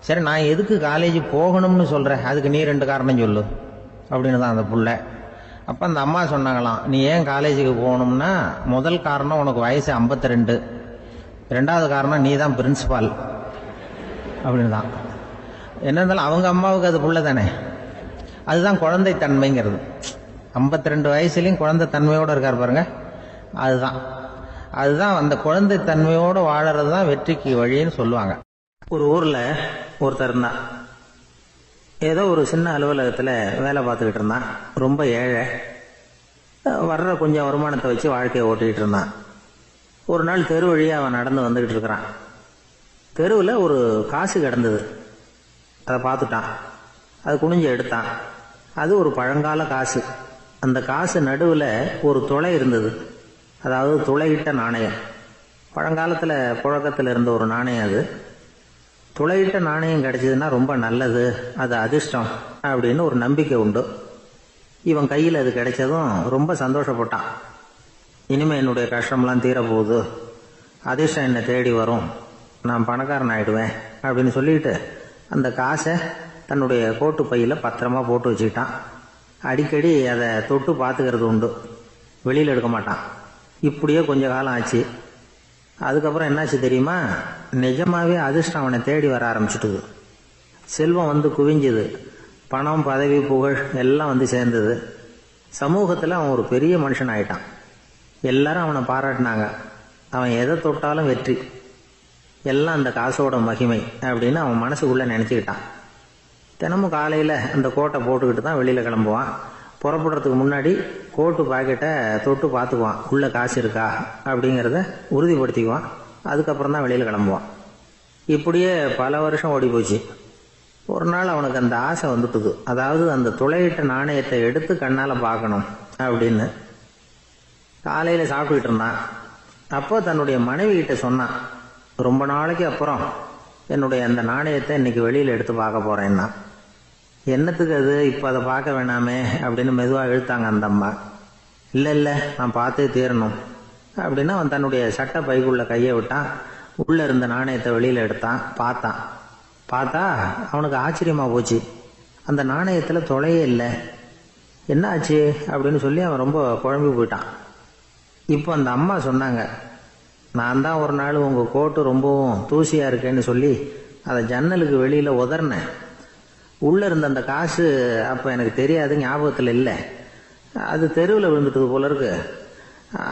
சரி நான் எதுக்கு காலேஜ் போகணும்னு சொல்கிறேன், அதுக்கு நீ 2 காரணம் சொல்லு அப்படின்னு தான் அந்த புள்ள. அப்போ அந்த அம்மா சொன்னாங்களாம், நீ ஏன் காலேஜுக்கு போகணும்னா, முதல் காரணம் உனக்கு வயசு 52, ரெண்டாவது காரணம் நீ தான் பிரின்சிபால் அப்படின்னு தான். என்ன இருந்தாலும் அவங்க அம்மாவுக்கு அது புள்ள தானே. அதுதான் குழந்தை தன்மைங்கிறது. 52 வயசுலையும் குழந்தை தன்மையோடு இருக்கார் பாருங்க, அதுதான் அந்த குழந்தை தன்மையோடு வாழறது தான் வெற்றிக்கு வழின்னு சொல்லுவாங்க. ஒரு ஊரில் ஒருத்தர் இருந்தான். ஏதோ ஒரு சின்ன அலுவலகத்தில் வேலை பார்த்துக்கிட்டு இருந்தான். ரொம்ப ஏழை. வர்ற கொஞ்சம் வருமானத்தை வச்சு வாழ்க்கையை ஓட்டிகிட்டு இருந்தான். ஒரு நாள் தெரு வழியாக அவன் நடந்து வந்துக்கிட்டு இருக்கிறான். தெருவில் ஒரு காசு கிடந்தது. அதை பார்த்துட்டான். அது குனிஞ்சு எடுத்தான். அது ஒரு பழங்கால காசு. அந்த காசு நடுவில் ஒரு துளை இருந்தது. அதாவது துளையிட்ட நாணயம். பழங்காலத்தில் புழக்கத்தில் இருந்த ஒரு நாணயம் அது. துளையிட்ட நாணயம் கிடைச்சதுன்னா ரொம்ப நல்லது, அது அதிர்ஷ்டம் அப்படின்னு ஒரு நம்பிக்கை உண்டு. இவன் கையில் அது கிடைச்சதும் ரொம்ப சந்தோஷப்பட்டான். இனிமேல் என்னுடைய கஷ்டம்லாம் தீரப்போகுது, அதிர்ஷ்டம் என்னை தேடி வரும், நான் பணக்காரன் ஆகிடுவேன் அப்படின்னு சொல்லிட்டு அந்த காசை தன்னுடைய கோட்டு பையில் பத்திரமா போட்டு வச்சுக்கிட்டான். அடிக்கடி அதை தொட்டு பார்த்துக்கிறது உண்டு, வெளியில் எடுக்க மாட்டான். இப்படியே கொஞ்ச காலம் ஆச்சு. அதுக்கப்புறம் என்னாச்சு தெரியுமா? நிஜமாவே அதிர்ஷ்டம் அவனை தேடி வர ஆரம்பிச்சுட்டுது. செல்வம் வந்து குவிஞ்சுது. பணம், பதவி, புகழ் எல்லாம் வந்து சேர்ந்தது. சமூகத்தில் அவன் ஒரு பெரிய மனுஷன் ஆயிட்டான். எல்லாரும் அவனை பாராட்டினாங்க. அவன் எதை தொட்டாலும் வெற்றி, எல்லாம் அந்த காசோட மகிமை அப்படின்னு அவன் மனசுக்குள்ளே நினச்சிக்கிட்டான். தினமும் காலையில் அந்த கோட்டை போட்டுக்கிட்டு தான் வெளியில் கிளம்புவான். புறப்படுறதுக்கு முன்னாடி கோட்டு பாக்கெட்டை தொட்டு பார்த்துக்குவான், உள்ளே காசு இருக்கா அப்படிங்கிறத உறுதிப்படுத்திக்குவான். அதுக்கப்புறம் தான் வெளியில் கிளம்புவான். இப்படியே பல வருஷம் ஓடி போச்சு. ஒரு நாள் அவனுக்கு அந்த ஆசை வந்துட்டுது. அதாவது அந்த துளையிட்ட நாணயத்தை எடுத்து கண்ணால் பார்க்கணும் அப்படின்னு. காலையில் சாப்பிட்டுக்கிட்டு இருந்தான். அப்போ தன்னுடைய மனைவி கிட்ட சொன்னான், ரொம்ப நாளைக்கு அப்புறம் என்னுடைய அந்த நாணயத்தை இன்னைக்கு வெளியில் எடுத்து பார்க்க போகிறேன்னா. என்னத்துக்கு அது, இப்போ அதை பார்க்க வேணாமே அப்படின்னு மெதுவாக இழுத்தாங்க அந்த அம்மா. இல்லை நான் பார்த்தே தீரணும் அப்படின்னு அவன் தன்னுடைய சட்டை பைக்குள்ள கையை விட்டான். உள்ளே இருந்த நாணயத்தை வெளியில் எடுத்தான். பார்த்தா அவனுக்கு ஆச்சரியமாக போச்சு. அந்த நாணயத்தில் துளையே இல்லை. என்ன ஆச்சு அப்படின்னு சொல்லி அவன் ரொம்ப குழம்பி போயிட்டான். இப்போ அந்த அம்மா சொன்னாங்க, நான் தான் ஒரு நாள் உங்கள் கோட்டு ரொம்பவும் தூசியாக இருக்கேன்னு சொல்லி அதை ஜன்னலுக்கு வெளியில் உதறினேன். உள்ளே இருந்த அந்த காசு அப்போ எனக்கு தெரியாது, ஞாபகத்தில் இல்லை. அது தெருவில் விழுந்துட்டது போல இருக்கு.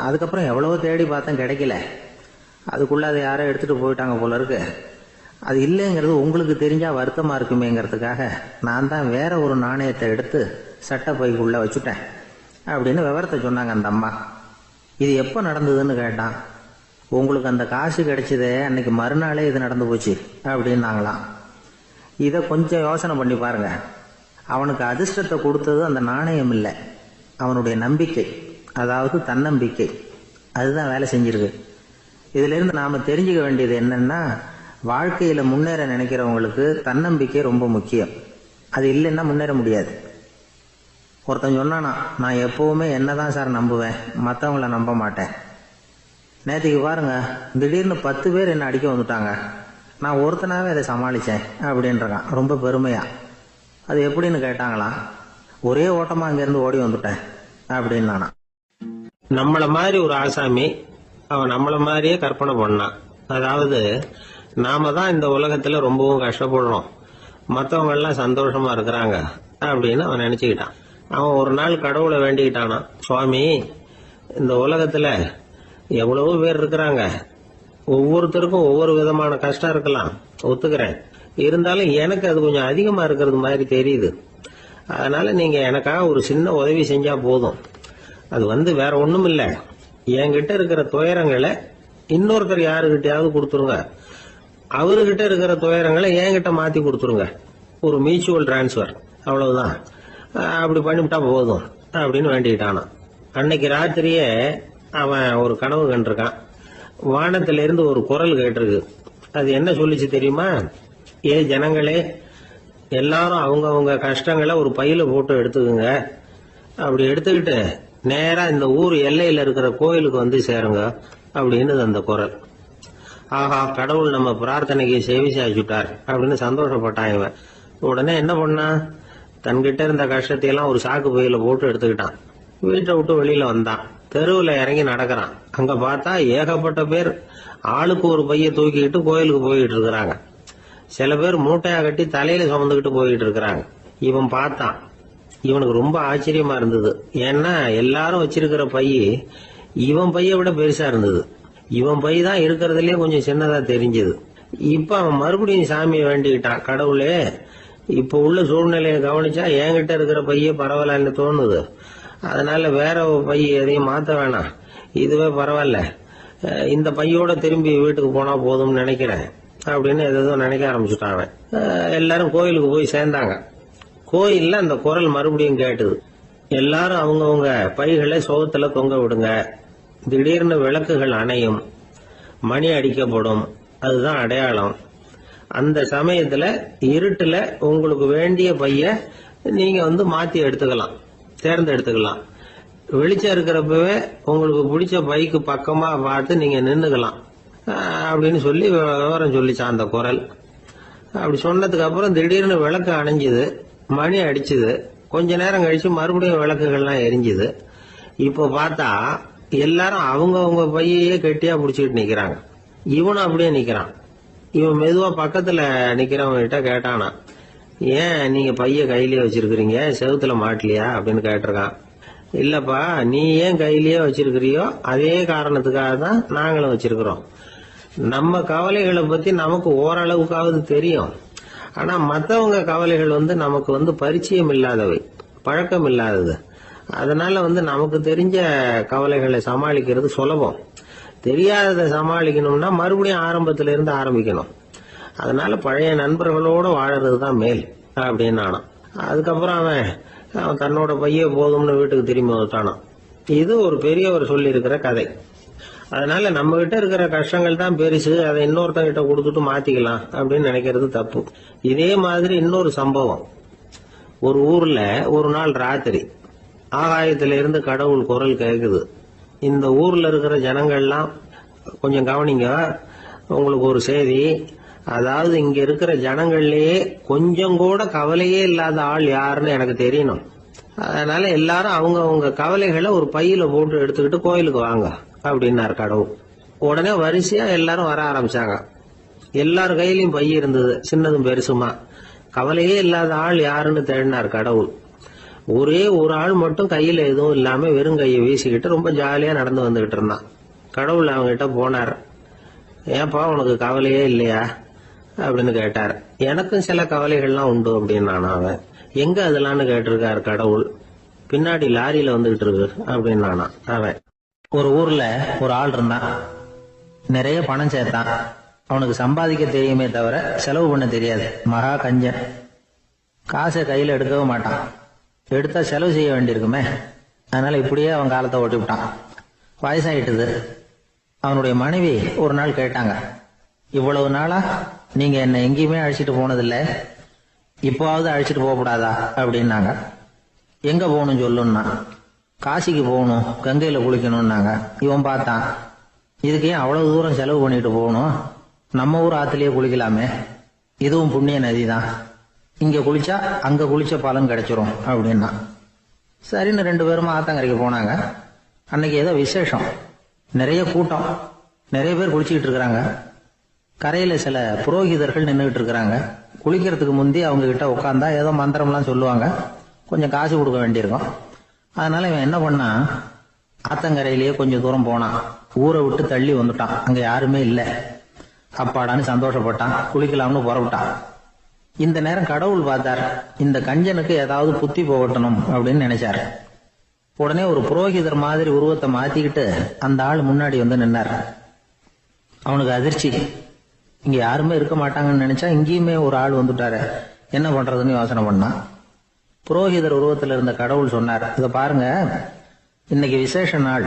அதுக்கப்புறம் எவ்வளவோ தேடி பார்த்தேன், கிடைக்கல. அதுக்குள்ளே அதை யாரோ எடுத்துகிட்டு போயிட்டாங்க போல இருக்கு. அது இல்லைங்கிறது உங்களுக்கு தெரிஞ்சால் வருத்தமாக இருக்குமேங்கிறதுக்காக நான் தான் வேற ஒரு நாணயத்தை எடுத்து சட்டை பைக்குள்ளே வச்சுட்டேன் அப்படின்னு விவரத்தை சொன்னாங்க அந்த அம்மா. இது எப்போ நடந்ததுன்னு கேட்டான். உங்களுக்கு அந்த காசு கிடைச்சதே அன்னைக்கு மறுநாளே இது நடந்து போச்சு அப்படின்னாங்களாம். இதை கொஞ்சம் யோசனை பண்ணி பாருங்க. அவனுக்கு அதிர்ஷ்டத்தை கொடுத்தது அந்த நாணயம் இல்லை, அவனுடைய நம்பிக்கை, அதாவது தன்னம்பிக்கை. அதுதான் வேலை செஞ்சிருக்கு. இதிலிருந்து நாம் தெரிஞ்சுக்க வேண்டியது என்னன்னா, வாழ்க்கையில் முன்னேற நினைக்கிறவங்களுக்கு தன்னம்பிக்கை ரொம்ப முக்கியம். அது இல்லைன்னா முன்னேற முடியாது. ஒருத்தன் சொன்னானா, நான் எப்போவுமே என்னதான் சார் நம்புவேன், மற்றவங்கள நம்ப மாட்டேன். நேற்றுக்கு பாருங்க, திடீர்னு 10 பேர் என்னை அடிக்க வந்துட்டாங்க, நான் ஒருத்தனாவே அதை சமாளித்தேன் அப்படின்றான் ரொம்ப பெருமையா. அது எப்படின்னு கேட்டாங்களாம். ஒரே ஓட்டமாக அங்கேருந்து ஓடி வந்துட்டேன் அப்படின்னு நானா. நம்மள மாதிரி ஒரு ஆசாமி அவன் நம்மள மாதிரியே கற்பனை பண்ணான். அதாவது நாம தான் இந்த உலகத்துல ரொம்பவும் கஷ்டப்படுறோம், மற்றவங்க எல்லாம் சந்தோஷமா இருக்கிறாங்க அப்படின்னு அவன் நினைச்சுக்கிட்டான். அவன் ஒரு நாள் கடவுளை வேண்டிக்கிட்டானா, சுவாமி, இந்த உலகத்துல எவ்வளவோ பேர் இருக்கிறாங்க, ஒவ்வொருத்தருக்கும் ஒவ்வொரு விதமான கஷ்டம் இருக்கலாம், ஒத்துக்கிறேன். இருந்தாலும் எனக்கு அது கொஞ்சம் அதிகமா இருக்கிறது மாதிரி தெரியுது. அதனால நீங்க எனக்காக ஒரு சின்ன உதவி செஞ்சா போதும். அது வேற ஒண்ணும் இல்ல, என்கிட்ட இருக்கிற துயரங்களை இன்னொருத்தர் யாருகிட்டயாவது கொடுத்துருங்க, அவர்கிட்ட இருக்கிற துயரங்களை என்கிட்ட மாத்தி கொடுத்துருங்க. ஒரு மியூச்சுவல் டிரான்ஸ்பர், அவ்வளவுதான். அப்படி பண்ணிவிட்டா போதும் அப்படின்னு வேண்டிக்கிட்டானா. அன்னைக்கு ராத்திரியே அவன் ஒரு கனவு கண்டிருக்கான். வானத்திலிருந்து ஒரு குரல் கேட்டிருக்கு. அது என்ன சொல்லிச்சு தெரியுமா? ஏ ஜனங்களே, எல்லாரும் அவங்கவுங்க கஷ்டங்களை ஒரு பையில போட்டு எடுத்துக்குங்க. அப்படி எடுத்துக்கிட்டு நேரா இந்த ஊர் எல்லையில இருக்கிற கோயிலுக்கு வந்து சேருங்க அப்படின்னு அந்த குரல். ஆஹா, கடவுள் நம்ம பிரார்த்தனைக்கு செவி சாய்ச்சுட்டார் அப்படின்னு சந்தோஷப்பட்டான் இவன். உடனே என்ன பண்ணான், தன்கிட்ட இருந்த கஷ்டத்தையெல்லாம் ஒரு சாக்கு பையில போட்டு எடுத்துக்கிட்டான். வீட்டை விட்டு வெளியில வந்தான். தெருவில் இறங்கி நடக்கிறான். அங்க பார்த்தா ஏகப்பட்ட பேர் ஆளுக்கு ஒரு பைய தூக்கிக்கிட்டு கோயிலுக்கு போயிட்டு இருக்கிறாங்க. சில பேர் மூட்டையா கட்டி தலையில சுமந்துக்கிட்டு போயிட்டு இருக்கிறாங்க. இவன் பார்த்தான். இவனுக்கு ரொம்ப ஆச்சரியமா இருந்தது. ஏன்னா எல்லாரும் வச்சிருக்கிற பை இவன் பைய விட பெருசா இருந்தது. இவன் பை தான் இருக்கிறதுலயே கொஞ்சம் சின்னதா தெரிஞ்சது. இப்ப அவன் மறுபடியும் சாமியை வேண்டிக்கிட்டான். கடவுளே, இப்ப உள்ள சூழ்நிலையை கவனிச்சா என்கிட்ட இருக்கிற பைய பரவாயில்லன்னு தோணுது. அதனால வேற பை எதையும் மாத்த வேணாம், இதுவே பரவாயில்ல, இந்த பையோட திரும்பி வீட்டுக்கு போனா போதும்னு நினைக்கிறேன் அப்படின்னு ஏதோ நினைக்க ஆரம்பிச்சுட்டான் அவன். எல்லாரும் கோயிலுக்கு போய் சேர்ந்தாங்க. கோயில்ல அந்த குரல் மறுபடியும் கேட்டுது. எல்லாரும் அவங்கவுங்க பைகளை சோகத்துல தொங்க விடுங்க, திடீர்னு விளக்குகள் அணையும், மணி அடிக்கப்படும், அதுதான் அடையாளம். அந்த சமயத்துல இருட்டுல உங்களுக்கு வேண்டிய பைய நீங்க மாத்தி எடுத்துக்கலாம், தேர்ந்தெடுத்துக்கலாம். வெளிச்சம் இருக்கிறப்பவே உங்களுக்கு பிடிச்ச பைக்கு பக்கமா பார்த்து நீங்க நின்னுக்கலாம் அப்படின்னு சொல்லி விவரம் சொல்லிச்சான் அந்த குரல். அப்படி சொன்னதுக்கு அப்புறம் திடீர்னு விளக்கு அணைஞ்சுது, மணி அடிச்சுது. கொஞ்ச நேரம் கழிச்சு மறுபடியும் விளக்குகள்லாம் எரிஞ்சுது. இப்போ பார்த்தா எல்லாரும் அவங்கவுங்க பையையே கெட்டியா பிடிச்சிக்கிட்டு நிக்கிறாங்க. இவனும் அப்படியே நிக்கிறான். இவன் மெதுவா பக்கத்துல நிக்கிறவங்க கிட்ட கேட்டானா, ஏன் நீங்க பைய கையிலேயே வச்சிருக்கிறீங்க, செவுத்துல மாட்டலையா அப்படின்னு கேட்டிருக்கான். இல்லப்பா, நீ ஏன் கையிலேயே வச்சிருக்கிறியோ அதே காரணத்துக்காக தான் நாங்களும் வச்சிருக்கிறோம். நம்ம கவலைகளை பத்தி நமக்கு ஓரளவுக்காவது தெரியும். ஆனா மத்தவங்க கவலைகள் நமக்கு பரிச்சயம் இல்லாதவை, பழக்கம் இல்லாதது. அதனால நமக்கு தெரிஞ்ச கவலைகளை சமாளிக்கிறது சுலபம். தெரியாததை சமாளிக்கணும்னா மறுபடியும் ஆரம்பத்தில இருந்து ஆரம்பிக்கணும். அதனால பழைய நண்பர்களோட வாழறது தான் மேல் அப்படின்னு நானாம். அதுக்கப்புறம் அவன் தன்னோட பைய போதும்னு வீட்டுக்கு திரும்பி வந்துட்டானான். இது ஒரு பெரியவர் சொல்லி இருக்கிற கதை. அதனால நம்ம கிட்ட இருக்கிற கஷ்டங்கள் தான் பெருசு, அதை இன்னொருத்தங்கிட்ட கொடுத்துட்டு மாத்திக்கலாம் அப்படின்னு நினைக்கிறது தப்பு. இதே மாதிரி இன்னொரு சம்பவம். ஒரு ஊர்ல ஒரு நாள் ராத்திரி ஆகாயத்தில இருந்து கடவுள் குரல் கேக்குது. இந்த ஊர்ல இருக்கிற ஜனங்கள்லாம் கொஞ்சம் கவனிங்க, உங்களுக்கு ஒரு செய்தி. அதாவது இங்க இருக்கிற ஜனங்கள்லயே கொஞ்சம் கூட கவலையே இல்லாத ஆள் யாருன்னு எனக்கு தெரியணும். அதனால எல்லாரும் அவங்க கவலைகளை ஒரு பையில போட்டு எடுத்துக்கிட்டு கோயிலுக்கு வாங்க அப்படின்னாரு கடவுள். உடனே வரிசையா எல்லாரும் வர ஆரம்பிச்சாங்க. எல்லார் கையிலயும் பை இருந்தது, சின்னதும் பெருசுமா. கவலையே இல்லாத ஆள் யாருன்னு தேடினார் கடவுள். ஒரே ஒரு ஆள் மட்டும் கையில எதுவும் இல்லாம வெறும் கையை வீசிக்கிட்டு ரொம்ப ஜாலியா நடந்து வந்துகிட்டு இருந்தான். கடவுள் அவங்க கிட்ட போனார். ஏன்பா உனக்கு கவலையே இல்லையா அப்படின்னு கேட்டார். எனக்கும் சில கவலைகள்லாம் உண்டு அப்படின்னு அவன். எங்க அதெல்லாம்னு கேட்டிருக்காரு கடவுள். பின்னாடி லாரியில வந்துகிட்டு இருக்கு அப்படின்னு அவன். ஒரு ஊர்ல ஒரு ஆள் இருந்தான். நிறைய பணம் சேர்த்தான். அவனுக்கு சம்பாதிக்க தெரியுமே தவிர செலவு பண்ண தெரியாது. மகா கஞ்சன். காசை கையில எடுக்கவும் மாட்டான். எடுத்தா செலவு செய்ய வேண்டியிருக்குமே. அதனால இப்படியே அவன் காலத்தை ஓட்டி விட்டான். வயசாயிட்டுது. அவனுடைய மனைவி ஒரு நாள் கேட்டாங்க, இவ்வளவு நாளா நீங்க என்ன எங்கேயுமே அழைச்சிட்டு போனதில்லை, இப்போவாவது அழைச்சிட்டு போகக்கூடாதா அப்படின்னாங்க. எங்க போகணும் சொல்லுன்னா. காசிக்கு போகணும், கங்கையில குளிக்கணும்னாங்க. இவன் பார்த்தான், இதுக்கு ஏன் அவ்வளவு தூரம் செலவு பண்ணிட்டு போகணும், நம்ம ஊர் ஆத்துலயே குளிக்கலாமே, இதுவும் புண்ணிய நதி தான், இங்க குளிச்சா அங்க குளிச்ச பலன் கிடைச்சிரும் அப்படின்னா. சரின்னு 2 பேரும் ஆத்தங்கரைக்கு போனாங்க. அன்னைக்கு ஏதோ விசேஷம், நிறைய கூட்டம், நிறைய பேர் குளிச்சுக்கிட்டு இருக்கிறாங்க. கரையில சில புரோகிதர்கள் நின்றுகிட்டு இருக்கிறாங்க. குளிக்கிறதுக்கு முந்தி அவங்க கிட்ட உட்காந்தா ஏதோ மந்திரம்லாம் சொல்லுவாங்க, கொஞ்சம் காசு கொடுக்க வேண்டியிருக்கும். அதனால இவன் என்ன பண்ணா, ஆத்தங்கரையிலேயே கொஞ்சம் தூரம் போனான். ஊரை விட்டு தள்ளி வந்துட்டான். அங்க யாருமே இல்லை. அப்பாடான்னு சந்தோஷப்பட்டான். குளிக்கலாம்னு புறப்பட்டான். இந்த நேரம் கடவுள் பார்த்தார். இந்த கஞ்சனுக்கு ஏதாவது புத்தி போகட்டணும் அப்படின்னு நினைச்சார். உடனே ஒரு புரோகிதர் மாதிரி உருவத்தை மாத்திக்கிட்டு அந்த ஆள் முன்னாடி நின்னார். அவனுக்கு அதிர்ச்சி. இங்க யாருமே இருக்க மாட்டாங்கன்னு நினைச்சா இங்கேயுமே ஒரு ஆள் வந்துட்டாரு, என்ன பண்றதுன்னு யோசனை பண்ணான். புரோகிதர் உருவத்தில் இருந்த கடவுள் சொன்னார், இதை பாருங்க, இன்னைக்கு விசேஷ நாள்,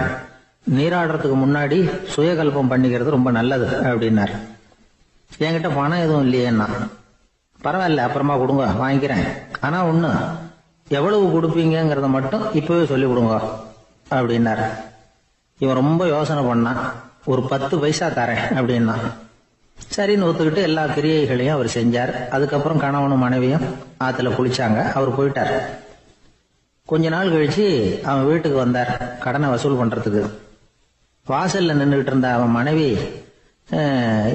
நீராடுறதுக்கு முன்னாடி சுயகல்பம் பண்ணிக்கிறது ரொம்ப நல்லது அப்படின்னார். என்கிட்ட பணம் எதுவும் இல்லையேன்னா. பரவாயில்ல, அப்புறமா கொடுங்க, வாங்கிக்கிறேன். ஆனா ஒண்ணு, எவ்வளவு கொடுப்பீங்கிறத மட்டும் இப்பவே சொல்லி கொடுங்க அப்படின்னாரு. இவன் ரொம்ப யோசனை பண்ணான். ஒரு 10 பைசா தரேன் அப்படின்னா. சரின்னு ஒத்துக்கிட்டு எல்லா கிரியைகளையும் அவர் செஞ்சார். அதுக்கப்புறம் கணவனும் மனைவியும் ஆத்துல குளிச்சாங்க. அவர் போயிட்டார். கொஞ்ச நாள் கழிச்சு அவன் வீட்டுக்கு வந்தார் கடனை வசூல் பண்றதுக்கு. வாசல்ல நின்றுகிட்டு இருந்த அவன் மனைவி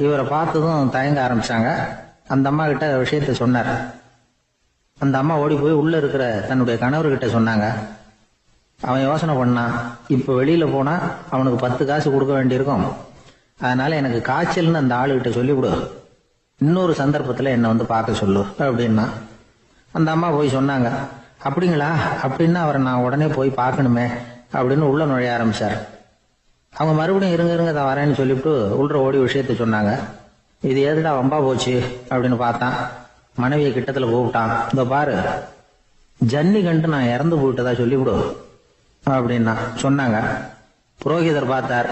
இவரை பார்த்ததும் தயங்க ஆரம்பிச்சாங்க. அந்த அம்மா கிட்ட விஷயத்த சொன்னார். அந்த அம்மா ஓடி போய் உள்ள இருக்கிற தன்னுடைய கணவர்கிட்ட சொன்னாங்க. அவன் யோசனை பண்ணான், இப்ப வெளியில போனா அவனுக்கு 10 காசு கொடுக்க வேண்டியிருக்கும், அதனால எனக்கு காய்ச்சல்னு அந்த ஆளுகிட்ட சொல்லிவிடு, இன்னொரு சந்தர்ப்பத்துல என்னை வந்து பார்க்க சொல்லு அப்படின்னா. அந்த அம்மா போய் சொன்னாங்க. அப்படிங்களா, அப்படின்னா அவரை நான் உடனே போய் பார்க்கணுமே அப்படின்னு உள்ள நுழைய ஆரம்பிச்சார். அவங்க மறுபடியும் இருங்க தான் வரேன்னு சொல்லிவிட்டு உள்ள ஓடி விஷயத்த சொன்னாங்க. இது எதுடா வம்பா போச்சு அப்படின்னு பார்த்தான். மனைவியை கிட்டத்துல கூப்பிட்டான். இந்த பாரு, ஜன்னி கண்டு நான் இறந்து போயிட்டதா சொல்லிவிடு அப்படின்னா சொன்னாங்க. புரோகிதர் பார்த்தார்.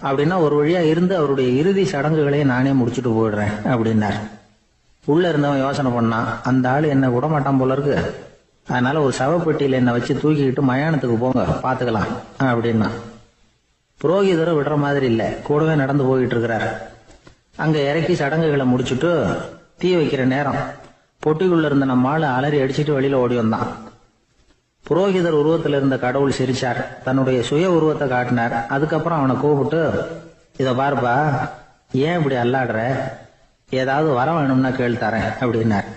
அப்படின்னா ஒரு வழியா இருந்து அவருடைய இறுதி சடங்குகளையும் நானே முடிச்சுட்டு போயிடுறேன் அப்படின்னார். உள்ள இருந்தவன் யோசனை பண்ணான், அந்த ஆளு என்ன விட மாட்டான் போல இருக்கு, அதனால ஒரு சவப்பெட்டியில என்னை வச்சு தூக்கிக்கிட்டு மயானத்துக்கு போங்க பாத்துக்கலாம் அப்படின்னா. புரோகிதரை விடுற மாதிரி இல்ல, கூடவே நடந்து போயிட்டு இருக்கிறார். அங்க இறக்கி சடங்குகளை முடிச்சுட்டு தீ வைக்கிற நேரம் பொட்டிக்குள்ள இருந்த நம்ம ஆளு அலறி அடிச்சுட்டு வெளியில ஓடி வந்தான். புரோகிதர் உருவத்தில் இருந்த கடவுள் சிரிச்சார், தன்னுடைய சுய உருவத்தை காட்டினார். அதுக்கப்புறம் அவனை கூப்பிட்டு, இத பாருப்பா, ஏன் இப்படி அல்லாடுற, ஏதாவது வர வேணும்னா கேள் தரேன் அப்படின்னார்.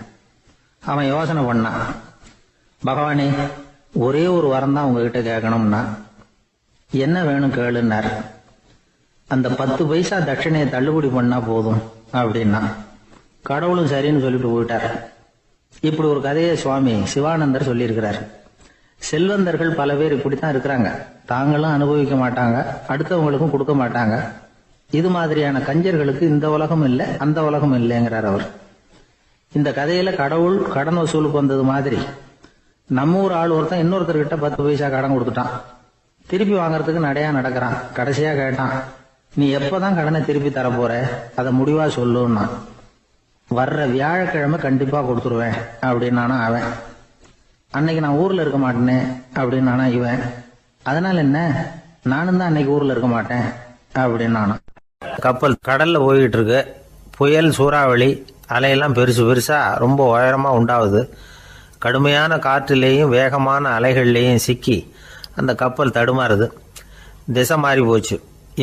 அவன் யோசனை பண்ணான். பகவானே, ஒரே ஒரு வரம் தான் உங்ககிட்ட கேட்கணும்னா. என்ன வேணும் கேளுன்னார். அந்த 10 பைசா தட்சணையை தள்ளுபடி பண்ணா போதும் அப்படின்னா. கடவுளும் சரின்னு சொல்லிட்டு போயிட்டார். இப்படி ஒரு கதையை சுவாமி சிவானந்தர் சொல்லியிருக்கிறார். செல்வந்தர்கள் பல பேர் இப்படித்தான் இருக்கிறாங்க. தாங்களும் அனுபவிக்க மாட்டாங்க, அடுத்தவங்களுக்கும் கொடுக்க மாட்டாங்க. இது மாதிரியான கஞ்சர்களுக்கு இந்த உலகம் இல்லை, அந்த உலகம் இல்லைங்கிறார் அவர். இந்த கதையில கடவுள் கடன் வசூலுக்கு வந்தது மாதிரி நம்ம ஊர் ஆள் ஒருத்தன் இன்னொருத்தர்கிட்ட 10 பைசா கடன் கொடுத்துட்டான். திருப்பி வாங்கறதுக்கு நடையா நடக்கிறான். கடைசியா கேட்டான், நீ எப்பதான் கடனை திருப்பி தர போற, அதை முடிவா சொல்லுன்னா. வர்ற வியாழக்கிழமை கண்டிப்பா கொடுத்துருவேன் அப்படின்னானா அவன். அன்னைக்கு நான் ஊர்ல இருக்க மாட்டேனே அப்படின்னானா இவன். அதனால என்ன, நானும் தான் அன்னைக்கு ஊர்ல இருக்க மாட்டேன் அப்படின்னானா. கப்பல் கடல்ல போய்கிட்டு இருக்கு. புயல், சூறாவளி, அலையெல்லாம் பெருசு பெருசா ரொம்ப உயரமா உண்டாகுது. கடுமையான காற்றிலேயும் வேகமான அலைகள்லேயும் சிக்கி அந்த கப்பல் தடுமாறுது. திசை மாறி போச்சு.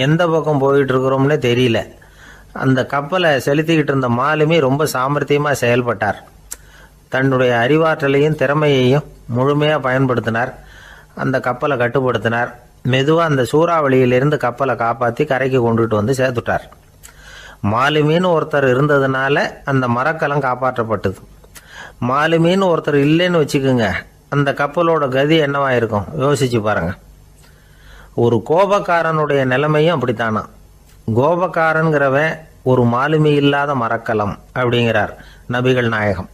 எந்த பக்கம் போயிட்டு இருக்கிறோம்னே தெரியல. அந்த கப்பலை செலுத்திக்கிட்டு இருந்த மாலுமி ரொம்ப சாமர்த்தியமா செயல்பட்டார். தன்னுடைய அறிவாற்றலையும் திறமையையும் முழுமையா பயன்படுத்தினார். அந்த கப்பலை கட்டுப்படுத்தினார். மெதுவா அந்த சூறாவளியிலிருந்து கப்பலை காப்பாற்றி கரைக்கு கொண்டுட்டு வந்து சேர்த்துட்டார். மாலுமின்னு ஒருத்தர் இருந்ததுனால அந்த மரக்கலம் காப்பாற்றப்பட்டது. மாலுமின்னு ஒருத்தர் இல்லைன்னு வச்சுக்கோங்க, அந்த கப்பலோட கதி என்னவா இருக்கும் யோசிச்சு பாருங்க. ஒரு கோபக்காரனுடைய நிலைமையும் அப்படித்தானா. கோபக்காரன்கிறவன் ஒரு மாலுமி இல்லாத மரக்கலம் அப்படிங்கிறார் நபிகள் நாயகம்.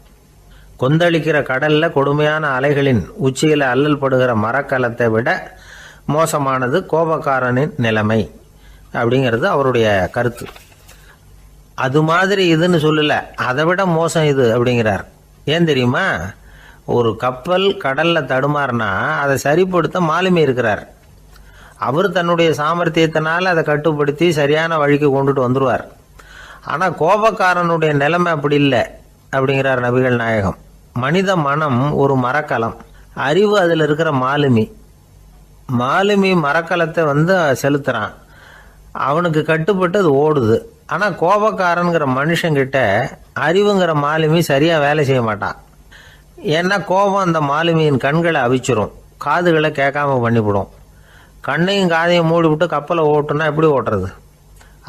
கொந்தளிக்கிற கடல்ல கொடுமையான அலைகளின் உச்சியில அல்லல் படுகிற மரக்கலத்தை விட மோசமானது கோபக்காரனின் நிலைமை அப்படிங்கிறது அவருடைய கருத்து. அது மாதிரி இதுன்னு சொல்லல, அதை விட மோசம் இது அப்படிங்கிறார். ஏன் தெரியுமா, ஒரு கப்பல் கடல்ல தடுமாறினா அதை சரிப்படுத்த மாலுமி இருக்கிறார். அவர் தன்னுடைய சாமர்த்தியத்தினால அதை கட்டுப்படுத்தி சரியான வழிக்கு கொண்டுட்டு வந்துடுவார். ஆனா கோபக்காரனுடைய நிலைமை அப்படி இல்லை அப்படிங்கிறார் நபிகள் நாயகம். மனித மனம் ஒரு மரக்கலம், அறிவு அதில் இருக்கிற மாலுமி. மாலுமி மரக்கலத்தை செலுத்துறான், அவனுக்கு கட்டுப்பட்டு அது ஓடுது. ஆனா கோபக்காரன்கிற மனுஷங்கிட்ட அறிவுங்கிற மாலுமி சரியா வேலை செய்ய மாட்டான். ஏன்னா கோபம் அந்த மாலுமியின் கண்களை அவிச்சிரும், காதுகளை கேட்காம பண்ணிவிடும். கண்ணையும் காதையும் மூடி விட்டு கப்பலை ஓட்டுனா எப்படி ஓட்டுறது?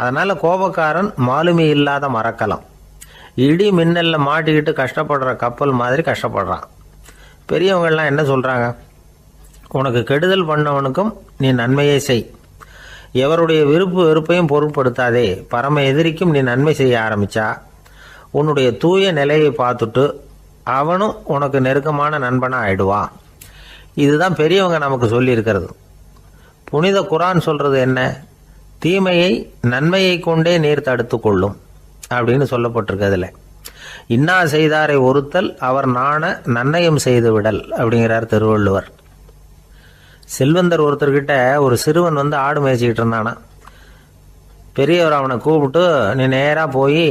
அதனால கோபக்காரன் மாலுமி இல்லாத மரக்கலம். இடி மின்னல்ல மாட்டிக்கிட்டு கஷ்டப்படுற கப்பல் மாதிரி கஷ்டப்படுறான். பெரியவங்கள்லாம் என்ன சொல்றாங்க, உனக்கு கெடுதல் பண்ணவனுக்கும் நீ நன்மையை செய், எவருடைய விருப்பு வெறுப்பையும் பொருட்படுத்தாதே, பரம எதிரிக்கும் நீ நன்மை செய்ய ஆரம்பிச்சா உன்னுடைய தூய நிலையை பார்த்துட்டு அவனும் உனக்கு நெருக்கமான நண்பனா ஆயிடுவான். இதுதான் பெரியவங்க நமக்கு சொல்லி இருக்கிறது. புனித குரான் சொல்றது என்ன, தீமையை நன்மையை கொண்டே நீர் தடுத்து கொள்ளும் அப்படின்னு சொல்லப்பட்டிருக்கு. அதுல இன்னா செய்தாரை ஒருத்தல் அவர் நாண நன்னயம் செய்து விடல் அப்படிங்கிறார் திருவள்ளுவர். செல்வந்தர் ஒருத்தர்கிட்ட ஒரு சிறுவன் ஆடு மேய்ச்சிக்கிட்டு இருந்தானா. பெரியவர் அவனை கூப்பிட்டு, நீ நேரா போய்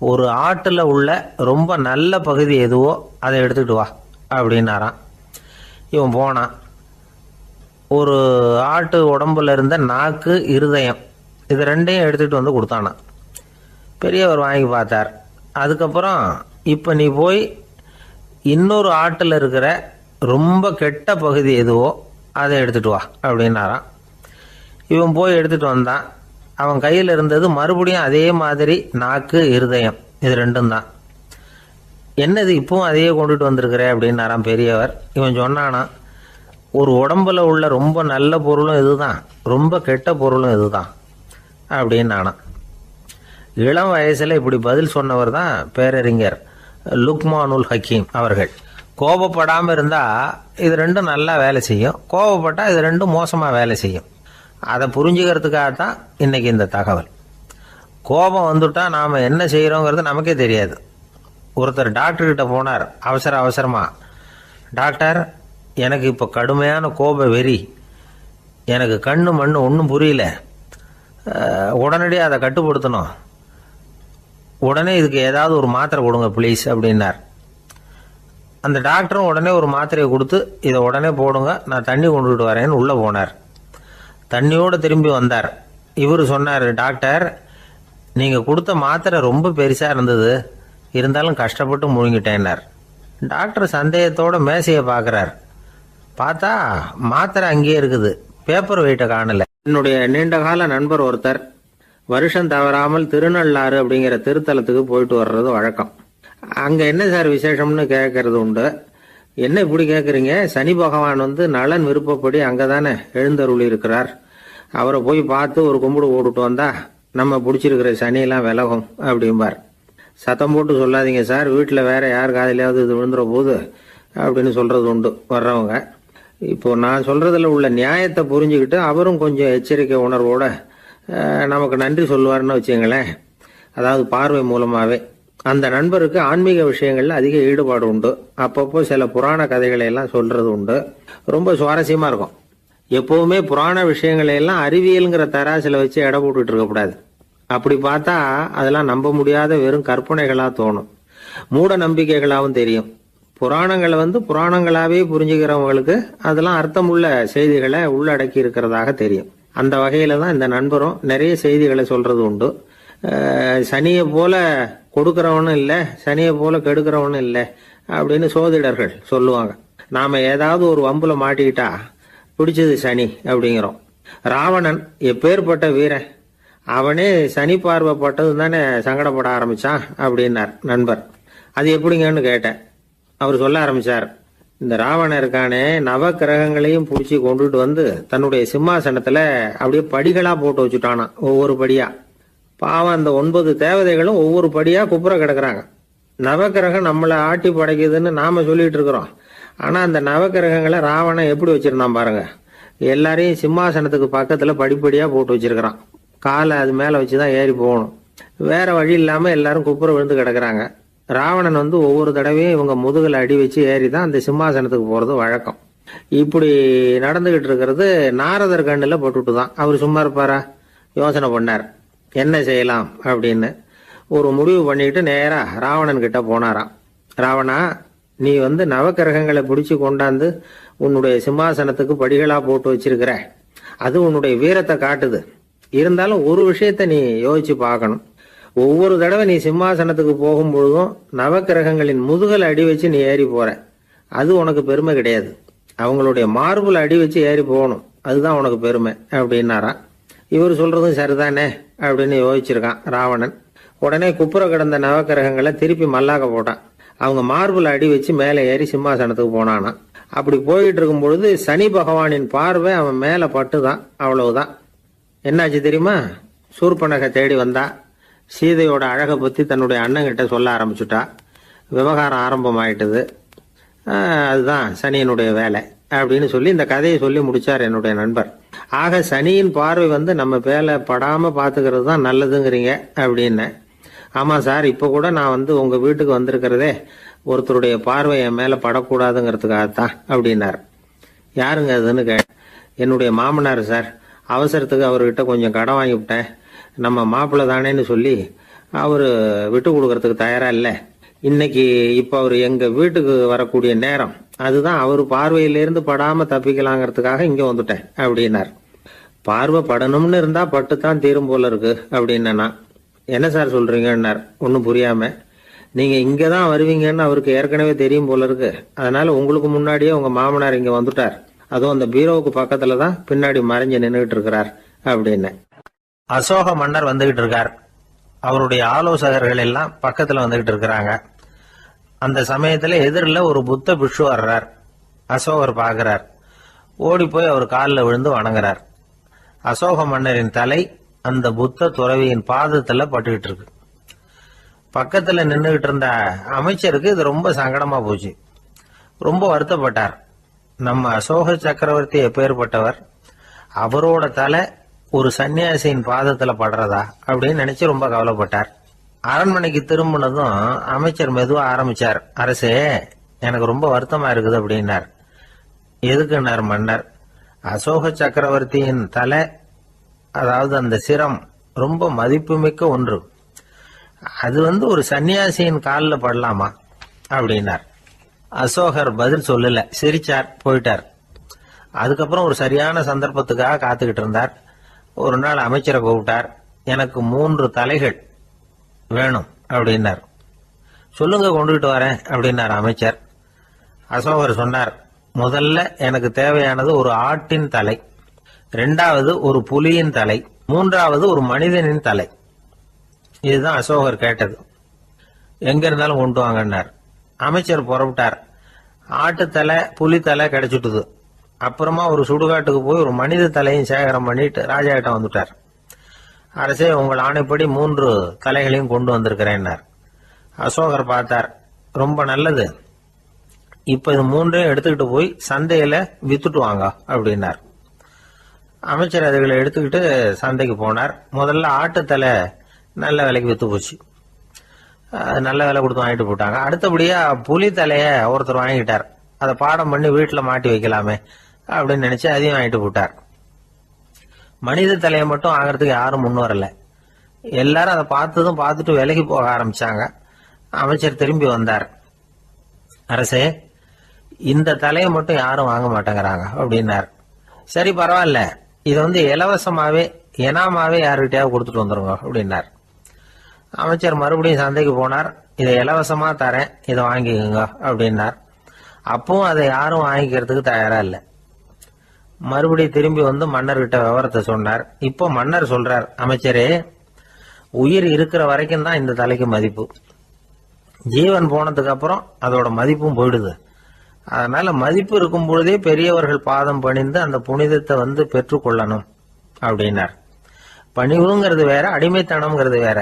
ஒரு ஆட்டுல உள்ள ரொம்ப நல்ல பகுதி எதுவோ அதை எடுத்துக்கிட்டு வா அப்படின்னாரான். இவன் போனான். ஒரு ஆட்டு உடம்புல இருந்த நாக்கு, இருதயம், இது ரெண்டையும் எடுத்துக்கிட்டு வந்து கொடுத்தானான். பெரியவர் வாங்கி பார்த்தார். அதுக்கப்புறம் இப்போ நீ போய் இன்னொரு ஆட்டில் இருக்கிற ரொம்ப கெட்ட பகுதி எதுவோ அதை எடுத்துகிட்டு வா அப்படின்னாராம். இவன் போய் எடுத்துகிட்டு வந்தான். அவன் கையில் இருந்தது மறுபடியும் அதே மாதிரி நாக்கு, இருதயம், இது ரெண்டும் தான். என்னது இப்பவும் அதையே கொண்டுட்டு வந்திருக்கிற அப்படின்னாராம் பெரியவர். இவன் சொன்னானா, ஒரு உடம்புல உள்ள ரொம்ப நல்ல பொருளும் இதுதான், ரொம்ப கெட்ட பொருளும் இதுதான் அப்படின்னானா. இளம் வயசில் இப்படி பதில் சொன்னவர் தான் பேரறிஞர் லுக்மானுல் ஹக்கீம் அவர்கள். கோபப்படாமல் இருந்தால் இது ரெண்டும் நல்லா வேலை செய்யும், கோபப்பட்டால் இது ரெண்டும் மோசமாக வேலை செய்யும். அதை புரிஞ்சுக்கிறதுக்காகத்தான் இன்னைக்கு இந்த தகவல். கோபம் வந்துட்டால் நாம் என்ன செய்கிறோங்கிறது நமக்கே தெரியாது. ஒருத்தர் டாக்டர்கிட்ட போனார் அவசரமாக. டாக்டர், எனக்கு இப்போ கடுமையான கோப வெறி, எனக்கு கண்ணு மண்ணு ஒன்றும் புரியல, உடனடியாக அதை கட்டுப்படுத்தணும், உடனே இதுக்கு ஏதாவது ஒரு மாத்திரை கொடுங்க ப்ளீஸ் அப்படின்னார். அந்த டாக்டரும் உடனே ஒரு மாத்திரையை கொடுத்து இதை உடனே போடுங்க, நான் தண்ணி கொண்டுகிட்டு வரேன்னு உள்ளே போனார். தண்ணியோடு திரும்பி வந்தார். இவர் சொன்னார், டாக்டர், நீங்கள் கொடுத்த மாத்திரை ரொம்ப பெருசாக இருந்தது, இருந்தாலும் கஷ்டப்பட்டு முழுங்கிட்டேன்னார். டாக்டர் சந்தேகத்தோட மேசையை பார்க்குறார். பார்த்தா மாத்திரை அங்கேயே இருக்குது, பேப்பர் வெயிட்டை காணலை. என்னுடைய நீண்டகால நண்பர் ஒருத்தர் வருஷம் தவறாமல் திருநள்ளாறு அப்படிங்கிற திருத்தலத்துக்கு போயிட்டு வர்றது வழக்கம். அங்கே என்ன சார் விசேஷம்னு கேட்கறது உண்டு. என்ன இப்படி கேட்குறீங்க, சனி பகவான் நலன் விருப்பப்படி அங்கே தானே எழுந்தருளி இருக்கிறார், அவரை போய் பார்த்து ஒரு கும்பிடு போட்டுட்டு வந்தா நம்ம பிடிச்சிருக்கிற சனியெல்லாம் விலகும் அப்படிம்பார். சத்தம் போட்டு சொல்லாதீங்க சார், வீட்டில் வேற யார் காதிலையாவது இது விழுந்துற போது அப்படின்னு சொல்கிறது உண்டு வர்றவங்க. இப்போ நான் சொல்கிறதுல உள்ள நியாயத்தை புரிஞ்சுக்கிட்டு அவரும் கொஞ்சம் எச்சரிக்கை உணர்வோட நமக்கு நன்றி சொல்லுவார்னு வச்சுங்களேன். அதாவது பார்வை மூலமாகவே. அந்த நண்பருக்கு ஆன்மீக விஷயங்களில் அதிக ஈடுபாடு உண்டு. அப்பப்போ சில புராண கதைகளை எல்லாம் சொல்கிறது உண்டு. ரொம்ப சுவாரஸ்யமாக இருக்கும். எப்போவுமே புராண விஷயங்களை எல்லாம் அறிவியலுங்கிற தராசில் வச்சு எடை போட்டுட்டு இருக்கக்கூடாது. அப்படி பார்த்தா அதெல்லாம் நம்ப முடியாத வெறும் கற்பனைகளாக தோணும், மூட நம்பிக்கைகளாகவும் தெரியும். புராணங்களை புராணங்களாகவே புரிஞ்சுக்கிறவங்களுக்கு அதெல்லாம் அர்த்தமுள்ள செய்திகளை உள்ளடக்கி இருக்கிறதாக தெரியும். அந்த வகையில் தான் இந்த நண்பரும் நிறைய செய்திகளை சொல்கிறது உண்டு. சனியை போல கொடுக்குறவனும் இல்லை, சனியை போல கெடுக்கிறவனும் இல்லை அப்படின்னு சோதிடர்கள் சொல்லுவாங்க. நாம் ஏதாவது ஒரு வம்புல மாட்டிக்கிட்டா பிடிச்சது சனி அப்படிங்கிறோம். ராவணன் எப்பேற்பட்ட வீரன், அவனே சனி பார்வைப்பட்டது தானே சங்கடப்பட ஆரம்பிச்சான் அப்படின்னார் நண்பர். அது எப்படிங்கன்னு கேட்டேன். அவர் சொல்ல ஆரம்பிச்சார், இந்த ராவணன் இருக்கானே நவ கிரகங்களையும் பிடிச்சி கொண்டுட்டு தன்னுடைய சிம்மாசனத்துல அப்படியே படிகளா போட்டு வச்சுட்டானா, ஒவ்வொரு படியா. பாவம் அந்த 9 தேவதைகளும் ஒவ்வொரு படியா குப்புற கிடக்குறாங்க. நவக்கிரகம் நம்மளை ஆட்டி படைக்குதுன்னு நாம சொல்லிட்டு இருக்கிறோம். ஆனா அந்த நவக்கிரகங்களை ராவணன் எப்படி வச்சிருந்தான் பாருங்க. எல்லாரையும் சிம்மாசனத்துக்கு பக்கத்துல படிப்படியா போட்டு வச்சிருக்கிறான். காலை அது மேல வச்சுதான் ஏறி போகணும். வேற வழி இல்லாம எல்லாரும் குப்புற விழுந்து கிடக்குறாங்க. ராவணன் ஒவ்வொரு தடவையும் இவங்க முதுகுல அடி வச்சு ஏறி தான் அந்த சிம்மாசனத்துக்கு போறது வழக்கம். இப்படி நடந்துகிட்டு இருக்கிறது நாரதர் கண்ணுல போட்டுட்டு தான். அவர் சும்மா இருப்பாரா? யோசனை பண்ணார், என்ன செய்யலாம் அப்படின்னு. ஒரு முடிவு பண்ணிட்டு நேரா ராவணன் கிட்ட போனாராம். ராவணா, நீ நவக்கிரகங்களை பிடிச்சு கொண்டாந்து உன்னுடைய சிம்மாசனத்துக்கு படிகளா போட்டு வச்சிருக்கிற, அது உன்னுடைய வீரத்தை காட்டுது. இருந்தாலும் ஒரு விஷயத்த நீ யோசிச்சு பார்க்கணும். ஒவ்வொரு தடவை நீ சிம்மாசனத்துக்கு போகும்பொழுதும் நவக்கிரகங்களின் முதுகல் அடி வச்சு நீ ஏறி போற, அது உனக்கு பெருமை கிடையாது. அவங்களுடைய மார்புல அடி வச்சு ஏறி போகணும், அதுதான் உனக்கு பெருமை அப்படின்னாராம். இவர் சொல்றதும் சரிதானே அப்படின்னு யோசிச்சிருக்கான் ராவணன். உடனே குப்புற கிடந்த நவக்கிரகங்களை திருப்பி மல்லாக்க போட்டான். அவங்க மார்புல அடி வச்சு மேலே ஏறி சிம்மாசனத்துக்கு போனானா. அப்படி போயிட்டு இருக்கும் பொழுது சனி பகவானின் பார்வை அவன் மேல பட்டுதான். அவ்வளவுதான். என்னாச்சு தெரியுமா? சூர்பனகை தேடி வந்தா. சீதையோட அழகை பத்தி தன்னுடைய அண்ணங்கிட்ட சொல்ல ஆரம்பிச்சுட்டா. விவகாரம் ஆரம்பமாயிட்டது. அதுதான் சனியனுடைய வேலை அப்படின்னு சொல்லி இந்த கதையை சொல்லி முடிச்சார் என்னுடைய நண்பர். ஆக சனியின் பார்வை நம்ம பேல படாம பாத்துக்கிறது தான் நல்லதுங்கிறீங்க அப்படின்னு. ஆமா சார், இப்ப கூட நான் உங்க வீட்டுக்கு வந்திருக்கிறதே ஒருத்தருடைய பார்வை என் மேல படக்கூடாதுங்கிறதுக்காகத்தான் அப்படின்னார். யாருங்க அதுன்னு என்னுடைய மாமனார் சார். அவசரத்துக்கு அவர்கிட்ட கொஞ்சம் கடன் வாங்கிவிட்டேன். நம்ம மாப்பிள்ளை தானேன்னு சொல்லி அவர் விட்டு கொடுக்கறதுக்கு தயாரா இல்லை. இன்னைக்கு இப்போ அவர் எங்க வீட்டுக்கு வரக்கூடிய நேரம், அதுதான் அவர் பார்வையிலிருந்து படாம தப்பிக்கலாங்கிறதுக்காக இங்க வந்துட்டேன் அப்படின்னார். பார்வை படணும்னு இருந்தா பட்டுத்தான் தீரும் போல இருக்கு அப்படின்னா. என்ன சார் சொல்றீங்கன்னார் ஒன்றும் புரியாம. நீங்க இங்க தான் வருவீங்கன்னு அவருக்கு ஏற்கனவே தெரியும் போல இருக்கு. அதனால உங்களுக்கு முன்னாடியே உங்க மாமனார் இங்க வந்துட்டார். அதுவும் அந்த பீரோவுக்கு பக்கத்துல தான் பின்னாடி மறைஞ்சு நின்றுகிட்டு இருக்கிறார் அப்படின்னு. அசோக மன்னர் வந்துகிட்டு இருக்கார். அவருடைய ஆலோசகர்கள் எல்லாம் பக்கத்துல வந்துகிட்டு இருக்கிறாங்க. அந்த சமயத்துல எதிரில் ஒரு புத்த பிக்ஷு வர்றார். அசோகர் பார்க்கிறார். ஓடி போய் அவர் காலில் விழுந்து வணங்குறார். அசோக மன்னரின் தலை அந்த புத்த துறவியின் பாதத்துல பட்டுக்கிட்டு இருக்கு. பக்கத்துல நின்றுகிட்டு இருந்த அமைச்சருக்கு இது ரொம்ப சங்கடமா போச்சு. ரொம்ப வருத்தப்பட்டார். நம்ம அசோக சக்கரவர்த்தி எப்பேற்பட்டவர், அவரோட தலை ஒரு சன்னியாசியின் பாதத்துல படுறதா அப்படின்னு நினைச்சு ரொம்ப கவலைப்பட்டார். அரண்மனைக்கு திரும்பினதும் அமைச்சர் மெதுவா ஆரம்பிச்சார். அரசே, எனக்கு ரொம்ப வருத்தமா இருக்குது அப்படின்னார். எதுக்குன்னார் மன்னர். அசோக சக்கரவர்த்தியின் தலை, அதாவது அந்த சிரம், ரொம்ப மதிப்புமிக்க ஒன்று. அது ஒரு சன்னியாசியின் காலில் படலாமா அப்படின்னார். அசோகர் பதில் சொல்லல, சிரிச்சார், போயிட்டார். அதுக்கப்புறம் ஒரு சரியான சந்தர்ப்பத்துக்காக காத்துக்கிட்டு இருந்தார். ஒரு நாள் அமைச்சரை கூப்பிட்டார். எனக்கு 3 தலைகள் வேணும் அப்படின்னார். சொல்லுங்க, கொண்டுகிட்டு வரேன் அப்படின்னார் அமைச்சர். அசோகர் சொன்னார், முதல்ல எனக்கு தேவையானது ஒரு ஆட்டின் தலை, 2வது ஒரு புலியின் தலை, 3வது ஒரு மனிதனின் தலை. இதுதான் அசோகர் கேட்டது. எங்க இருந்தாலும் கொண்டு வாங்கன்னார். அமைச்சர் புறப்பட்டார். ஆட்டுத்தலை, புலி தலை கிடைச்சிட்டுது. அப்புறமா ஒரு சுடுகாட்டுக்கு போய் ஒரு மனித தலையும் சேகரம் பண்ணிட்டு ராஜா கிட்ட வந்துட்டார். அரசே, உங்கள் ஆணைப்படி 3 தலைகளையும் கொண்டு வந்திருக்கிறேன்னார். அசோகர் பார்த்தார். ரொம்ப நல்லது, இப்ப இது 3ஐயும் எடுத்துக்கிட்டு போய் சந்தையில வித்துட்டு வாங்க அப்படின்னார். அமைச்சர் அதுகளை எடுத்துக்கிட்டு சந்தைக்கு போனார். முதல்ல ஆட்டுத்தலை நல்ல விலைக்கு வித்து போச்சு. நல்ல விலை கொடுத்து வாங்கிட்டு போட்டாங்க. அடுத்தபடியா புலி தலைய ஒருத்தர் வாங்கிட்டார். அதை பாடம் பண்ணி வீட்டுல மாட்டி வைக்கலாமே அப்படின்னு நினைச்சு அதையும் வாங்கிட்டு போட்டார். மனித தலையை மட்டும் வாங்கறதுக்கு யாரும் முன் வரல. எல்லாரும் அதை பார்த்துட்டு விலைக்கு போக ஆரம்பிச்சாங்க. அமைச்சர் திரும்பி வந்தார். அரசே, இந்த தலையை மட்டும் யாரும் வாங்க மாட்டேங்கிறாங்க அப்படின்னார். சரி, பரவாயில்ல, இதை இலவசமாவே எனாமாவே யாருக்கிட்டையாவது கொடுத்துட்டு வந்துருங்க அப்படின்னார். அமைச்சர் மறுபடியும் சந்தைக்கு போனார். இதை இலவசமா தரேன், இதை வாங்கிக்கோங்க அப்படின்னார். அப்பவும் அதை யாரும் வாங்கிக்கிறதுக்கு தயாரா இல்லை. மறுபடியும் திரும்பி மன்னர்கிட்ட விவரத்தை சொன்னார். இப்போ மன்னர் சொல்றார், அமைச்சரே, உயிர் இருக்கிற வரைக்கும் தான் இந்த தலைக்கு மதிப்பு. ஜீவன் போனதுக்கு அப்புறம் அதோட மதிப்பும் போயிடுது. அதனால மதிப்பு இருக்கும் பொழுதே பெரியவர்கள் பாதம் பணிந்து அந்த புனிதத்தை பெற்றுக்கொள்ளணும் அப்படின்னார். பணிவுங்கிறது வேற, அடிமைத்தனம்ங்கிறது வேற.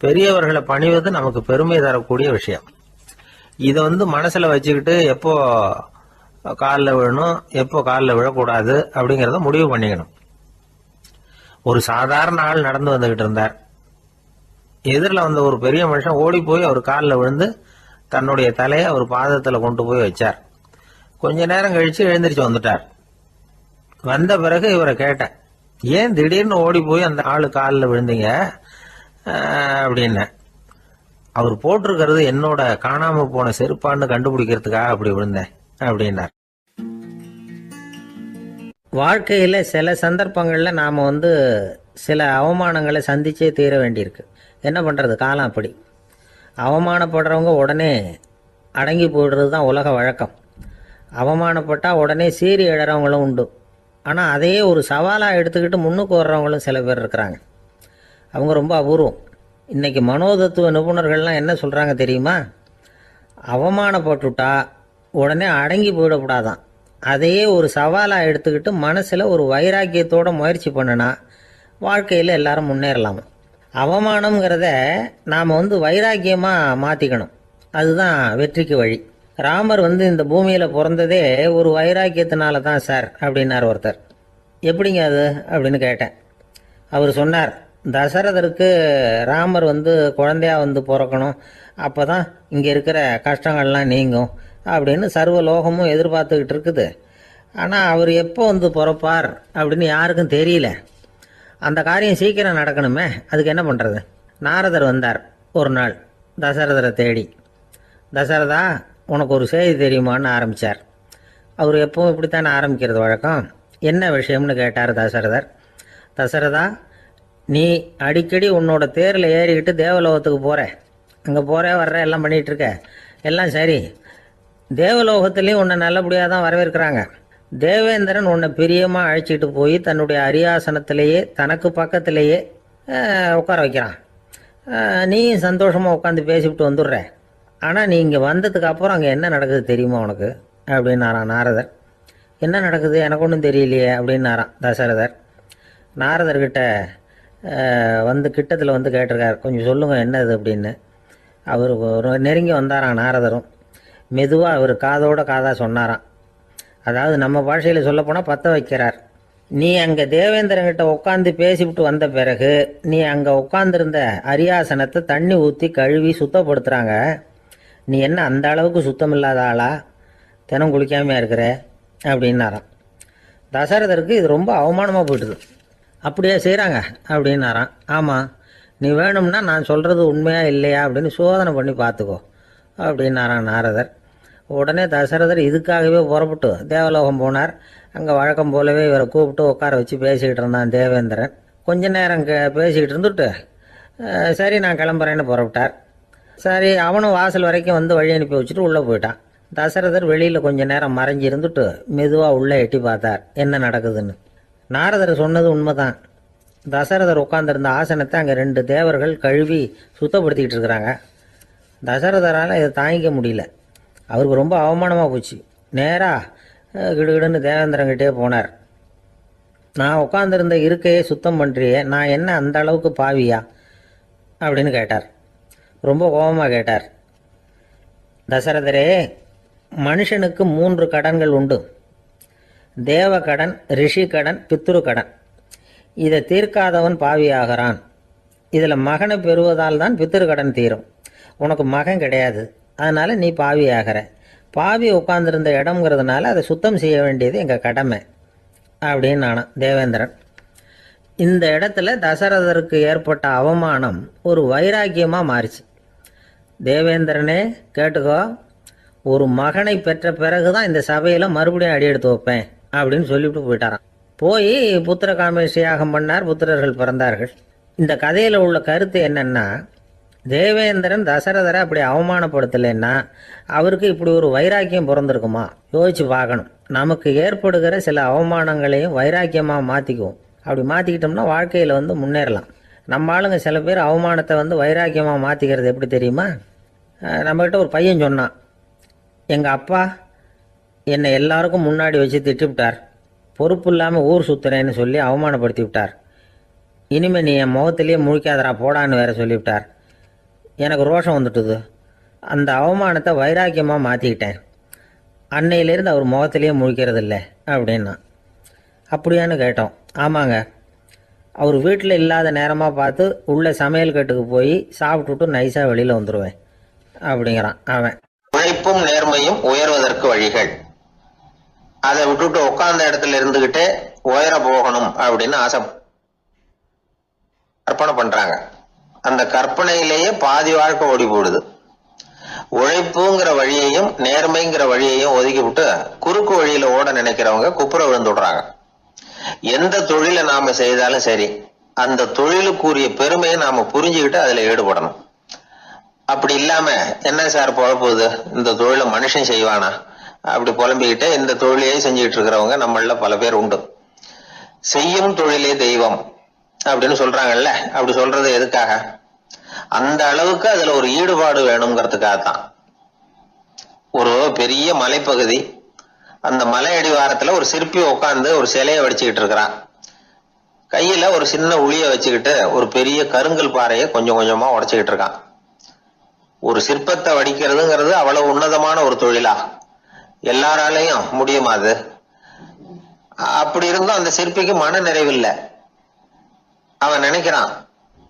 பெரியவர்களை பணிவது நமக்கு பெருமை தரக்கூடிய விஷயம். இதை மனசுல வச்சுக்கிட்டு எப்போ காலில் விழணும், எப்போ காலில் விழக்கூடாது அப்படிங்கிறத முடிவு பண்ணிக்கணும். ஒரு சாதாரண ஆள் நடந்து வந்துகிட்டு இருந்தார். எதிரில் வந்த ஒரு பெரிய மனுஷன் ஓடி போய் அவர் காலில் விழுந்து தன்னுடைய தலையை அவர் பாதத்தில் கொண்டு போய் வச்சார். கொஞ்ச நேரம் கழிச்சு எழுந்திரிச்சு வந்துட்டார். வந்த பிறகு இவரை கேட்டேன், ஏன் திடீர்னு ஓடி போய் அந்த ஆளு காலில் விழுந்தீங்க அப்படின்னு. அவர் போட்டிருக்கிறது என்னோட காணாம போன செருப்பான்னு கண்டுபிடிக்கிறதுக்காக அப்படி விழுந்தேன் அப்படின்னார். வாழ்க்கையில் சில சந்தர்ப்பங்களில் நாம் சில அவமானங்களை சந்திச்சே தீர வேண்டியிருக்கு. என்ன பண்ணுறது, காலம் அப்படி. அவமானப்படுறவங்க உடனே அடங்கி போயிடுறது தான் உலக வழக்கம். அவமானப்பட்டால் உடனே சீறி எழறவங்களும் உண்டு. ஆனால் அதையே ஒரு சவாலாக எடுத்துக்கிட்டு முன்னுக்கு வர்றவங்களும் சில பேர் இருக்கிறாங்க. அவங்க ரொம்ப அபூர்வம். இன்றைக்கி மனோதத்துவ நிபுணர்கள்லாம் என்ன சொல்கிறாங்க தெரியுமா? அவமானப்பட்டுட்டா உடனே அடங்கி போயிடக்கூடாதான். அதையே ஒரு சவாலாக எடுத்துக்கிட்டு மனசில் ஒரு வைராக்கியத்தோடு முயற்சி பண்ணினா வாழ்க்கையில் எல்லாரும் முன்னேறலாமா. அவமானங்கிறத நாம் வைராக்கியமாக மாற்றிக்கணும். அதுதான் வெற்றிக்கு வழி. ராமர் இந்த பூமியில் பிறந்ததே ஒரு வைராக்கியத்தினால தான் சார் அப்படின்னார் ஒருத்தர். எப்படிங்க அது அப்படின்னு கேட்டேன். அவர் சொன்னார், தசரதருக்கு ராமர் குழந்தையா பிறக்கணும், அப்போ தான் இங்கே இருக்கிற கஷ்டங்கள்லாம் நீங்கும் அப்படின்னு சர்வ லோகமும் எதிர்பார்த்துக்கிட்டு இருக்குது. ஆனால் அவர் எப்போ பிறப்பார் அப்படின்னு யாருக்கும் தெரியல. அந்த காரியம் சீக்கிரம் நடக்கணுமே, அதுக்கு என்ன பண்ணுறது? நாரதர் வந்தார் ஒரு நாள் தசரதரை தேடி. தசரதா, உனக்கு ஒரு செய்தி தெரியுமான்னு ஆரம்பித்தார். அவர் எப்பவும் இப்படித்தானே ஆரம்பிக்கிறது வழக்கம். என்ன விஷயம்னு கேட்டார் தசரதர். தசரதா, நீ அடிக்கடி உன்னோட தேரில் ஏறிக்கிட்டு தேவலோகத்துக்கு போகிற, அங்கே போகிற வர்ற எல்லாம் பண்ணிகிட்டு இருக்க, எல்லாம் சரி. தேவலோகத்துலேயும் உன்னை நல்லபடியாக தான் வரவேற்கிறாங்க. தேவேந்திரன் உன்னை பிரியமாக அழைச்சிட்டு போய் தன்னுடைய அரியாசனத்திலேயே தனக்கு பக்கத்திலேயே உட்கார வைக்கிறான். நீயும் சந்தோஷமாக உட்காந்து பேசிவிட்டு வந்துடுற. ஆனால் நீ இங்கே வந்ததுக்கு அப்புறம் அங்கே என்ன நடக்குது தெரியுமா உனக்கு அப்படின்னாரான் நாரதர். என்ன நடக்குது எனக்கு ஒன்றும் தெரியலையே அப்படின்னாரான் தசரதர். நாரதர்கிட்ட கிட்டத்தில் வந்து கேட்டிருக்கார், கொஞ்சம் சொல்லுங்கள் என்னது அப்படின்னு. அவர் நெருங்கி வந்தாரான் நாரதரும். மெதுவாக அவர் காதோட காதாக சொன்னாராம். அதாவது நம்ம பாஷையில் சொல்லப்போனால் பற்ற வைக்கிறார். நீ அங்கே தேவேந்திரங்கிட்ட உட்காந்து பேசிவிட்டு வந்த பிறகு நீ அங்கே உட்காந்துருந்த அரியாசனத்தை தண்ணி ஊற்றி கழுவி சுத்தப்படுத்துகிறாங்க. நீ என்ன அந்த அளவுக்கு சுத்தம் இல்லாத ஆளா, தினம் குளிக்காமையாக இருக்கிற அப்படின்னாராம். தசரதருக்கு இது ரொம்ப அவமானமாக போயிட்டுது. அப்படியே செய்கிறாங்க அப்படின்னாராம். ஆமாம், நீ வேணும்னா நான் சொல்கிறது உண்மையா இல்லையா அப்படின்னு சோதனை பண்ணி பார்த்துக்கோ அப்படின்னாரான் நாரதர். உடனே தசரதர் இதுக்காகவே புறப்பட்டு தேவலோகம் போனார். அங்கே வழக்கம் போலவே இவரை கூப்பிட்டு உட்கார வச்சு பேசிக்கிட்டு இருந்தான் தேவேந்திரன். கொஞ்ச நேரம் பேசிக்கிட்டு இருந்துட்டு சரி நான் கிளம்புறேன்னு புறப்பட்டார். சரி, அவனும் வாசல் வரைக்கும் வந்து வழி அனுப்பி வச்சுட்டு உள்ளே போயிட்டான். தசரதர் வெளியில் கொஞ்ச நேரம் மறைஞ்சி இருந்துட்டு மெதுவாக உள்ளே எட்டி பார்த்தார் என்ன நடக்குதுன்னு. நாரதர் சொன்னது உண்மைதான். தசரதர் உட்காந்துருந்த ஆசனத்தை அங்கே 2 தேவர்கள் கழுவி சுத்தப்படுத்திக்கிட்டு இருக்கிறாங்க. தசரதரால் இதை தாங்கிக்க முடியல. அவருக்கு ரொம்ப அவமானமாக போச்சு. நேராக கிடுகிடுன்னு தேவேந்திரங்கிட்டே போனார். நான் உட்காந்துருந்த இருக்கையே சுத்தம் பண்ணுறியே, நான் என்ன அந்த அளவுக்கு பாவியா அப்படின்னு கேட்டார். ரொம்ப கோபமாக கேட்டார். தசரதரே, மனுஷனுக்கு 3 கடன்கள் உண்டு. தேவ கடன், ரிஷி கடன், பித்ரு கடன். இதை தீர்க்காதவன் பாவியாகிறான். இதில் மகனை பெறுவதால் தான் பித்ரு கடன் தீரும். உனக்கு மகன் கிடையாது, அதனால் நீ பாவி ஆகிற. பாவி உட்கார்ந்துருந்த இடம்ங்கிறதுனால அதை சுத்தம் செய்ய வேண்டியது எங்கள் கடமை அப்படின்னு நானும் தேவேந்திரன். இந்த இடத்துல தசரதருக்கு ஏற்பட்ட அவமானம் ஒரு வைராக்கியமாக மாறிச்சு. தேவேந்திரனே கேட்டுக்கோ, ஒரு மகனை பெற்ற பிறகு தான் இந்த சபையில் மறுபடியும் அடி எடுத்து வைப்பேன் அப்படின்னு சொல்லிவிட்டு போயிட்டாரான். போய் புத்திர காமேஷ் யாகம் பண்ணார். புத்திரர்கள் பிறந்தார்கள். இந்த கதையில் உள்ள கருத்து என்னன்னா, தேவேந்திரன் தசரதரை அப்படி அவமானப்படுத்தலைன்னா அவருக்கு இப்படி ஒரு வைராக்கியம் பிறந்திருக்குமா யோசிச்சு பார்க்கணும். நமக்கு ஏற்படுகிற சில அவமானங்களையும் வைராக்கியமாக மாற்றிக்குவோம். அப்படி மாற்றிக்கிட்டோம்னா வாழ்க்கையில் வந்து முன்னேறலாம். நம்ம ஆளுங்க சில பேர் அவமானத்தை வந்து வைராக்கியமாக மாற்றிக்கிறது எப்படி தெரியுமா? நம்மகிட்ட ஒரு பையன் சொன்னான், எங்கள் அப்பா என்னை எல்லாருக்கும் முன்னாடி வச்சு திட்டிவிட்டார், பொறுப்பு இல்லாமல் ஊர் சுற்றுறேன்னு சொல்லி அவமானப்படுத்தி விட்டார். இனிமேல் நீ என் முகத்திலேயே முழிக்காதரா போடான்னு வேற சொல்லிவிட்டார். எனக்கு ரோஷம் வந்துட்டுது. அந்த அவமானத்தை வைராக்கியமாக மாற்றிக்கிட்டேன். அன்னையிலேருந்து அவர் முகத்திலேயே முழிக்கிறது இல்லை அப்படின்னா. அப்படியான்னு கேட்டோம். ஆமாங்க, அவர் வீட்டில் இல்லாத நேரமாக பார்த்து உள்ள சமையல் கட்டுக்கு போய் சாப்பிட்டுட்டு நைஸாக வெளியில் வந்துடுவேன் அப்படிங்கிறான் அவன். உழைப்பும் நேர்மையும் உயர்வதற்கு வழிகள். அதை விட்டுட்டு உட்கார்ந்த இடத்துல இருந்துகிட்டே உயர போகணும் அப்படின்னு ஆசை கற்பனை பண்றாங்க. அந்த கற்பனையிலேயே பாதி வாழ்க்கை ஓடி போடுது. உழைப்புங்கிற வழியையும் நேர்மைங்கிற வழியையும் ஒதுக்கி விட்டு குறுக்கு வழியில ஓட நினைக்கிறவங்க குப்புற விழுந்துடுறாங்க. எந்த தொழிலை நாம செய்தாலும் சரி, அந்த தொழிலுக்குரிய பெருமையை நாம புரிஞ்சுக்கிட்டு அதுல ஈடுபடணும். அப்படி இல்லாம என்ன சார் பொழப்புது, இந்த தொழிலை மனுஷன் செய்வானா அப்படி புலம்பிக்கிட்டே இந்த தொழிலையே செஞ்சுக்கிட்டு இருக்கிறவங்க நம்மள பல பேர் உண்டு. செய்யும் தொழிலே தெய்வம் அப்படின்னு சொல்றாங்கல்ல, அப்படி சொல்றது எதுக்காக? அந்த அளவுக்கு அதுல ஒரு ஈடுபாடு வேணுங்கிறதுக்காகத்தான். ஒரு பெரிய மலைப்பகுதி, அந்த மலை அடிவாரத்துல ஒரு சிற்பி உட்காந்து ஒரு சிலையை வடிச்சுக்கிட்டு இருக்கிறான். கையில ஒரு சின்ன உளிய வச்சுக்கிட்டு ஒரு பெரிய கருங்கல் பாறையை கொஞ்சம் கொஞ்சமா உடைச்சுக்கிட்டு இருக்கான். ஒரு சிற்பத்தை வடிக்கிறதுங்கிறது அவ்வளவு உன்னதமான ஒரு தொழிலா? எல்லாராலையும் முடியுமா அது? அப்படி இருந்தும் அந்த சிற்பிக்கு மன நிறைவில்லை. அவன் நினைக்கிறான்,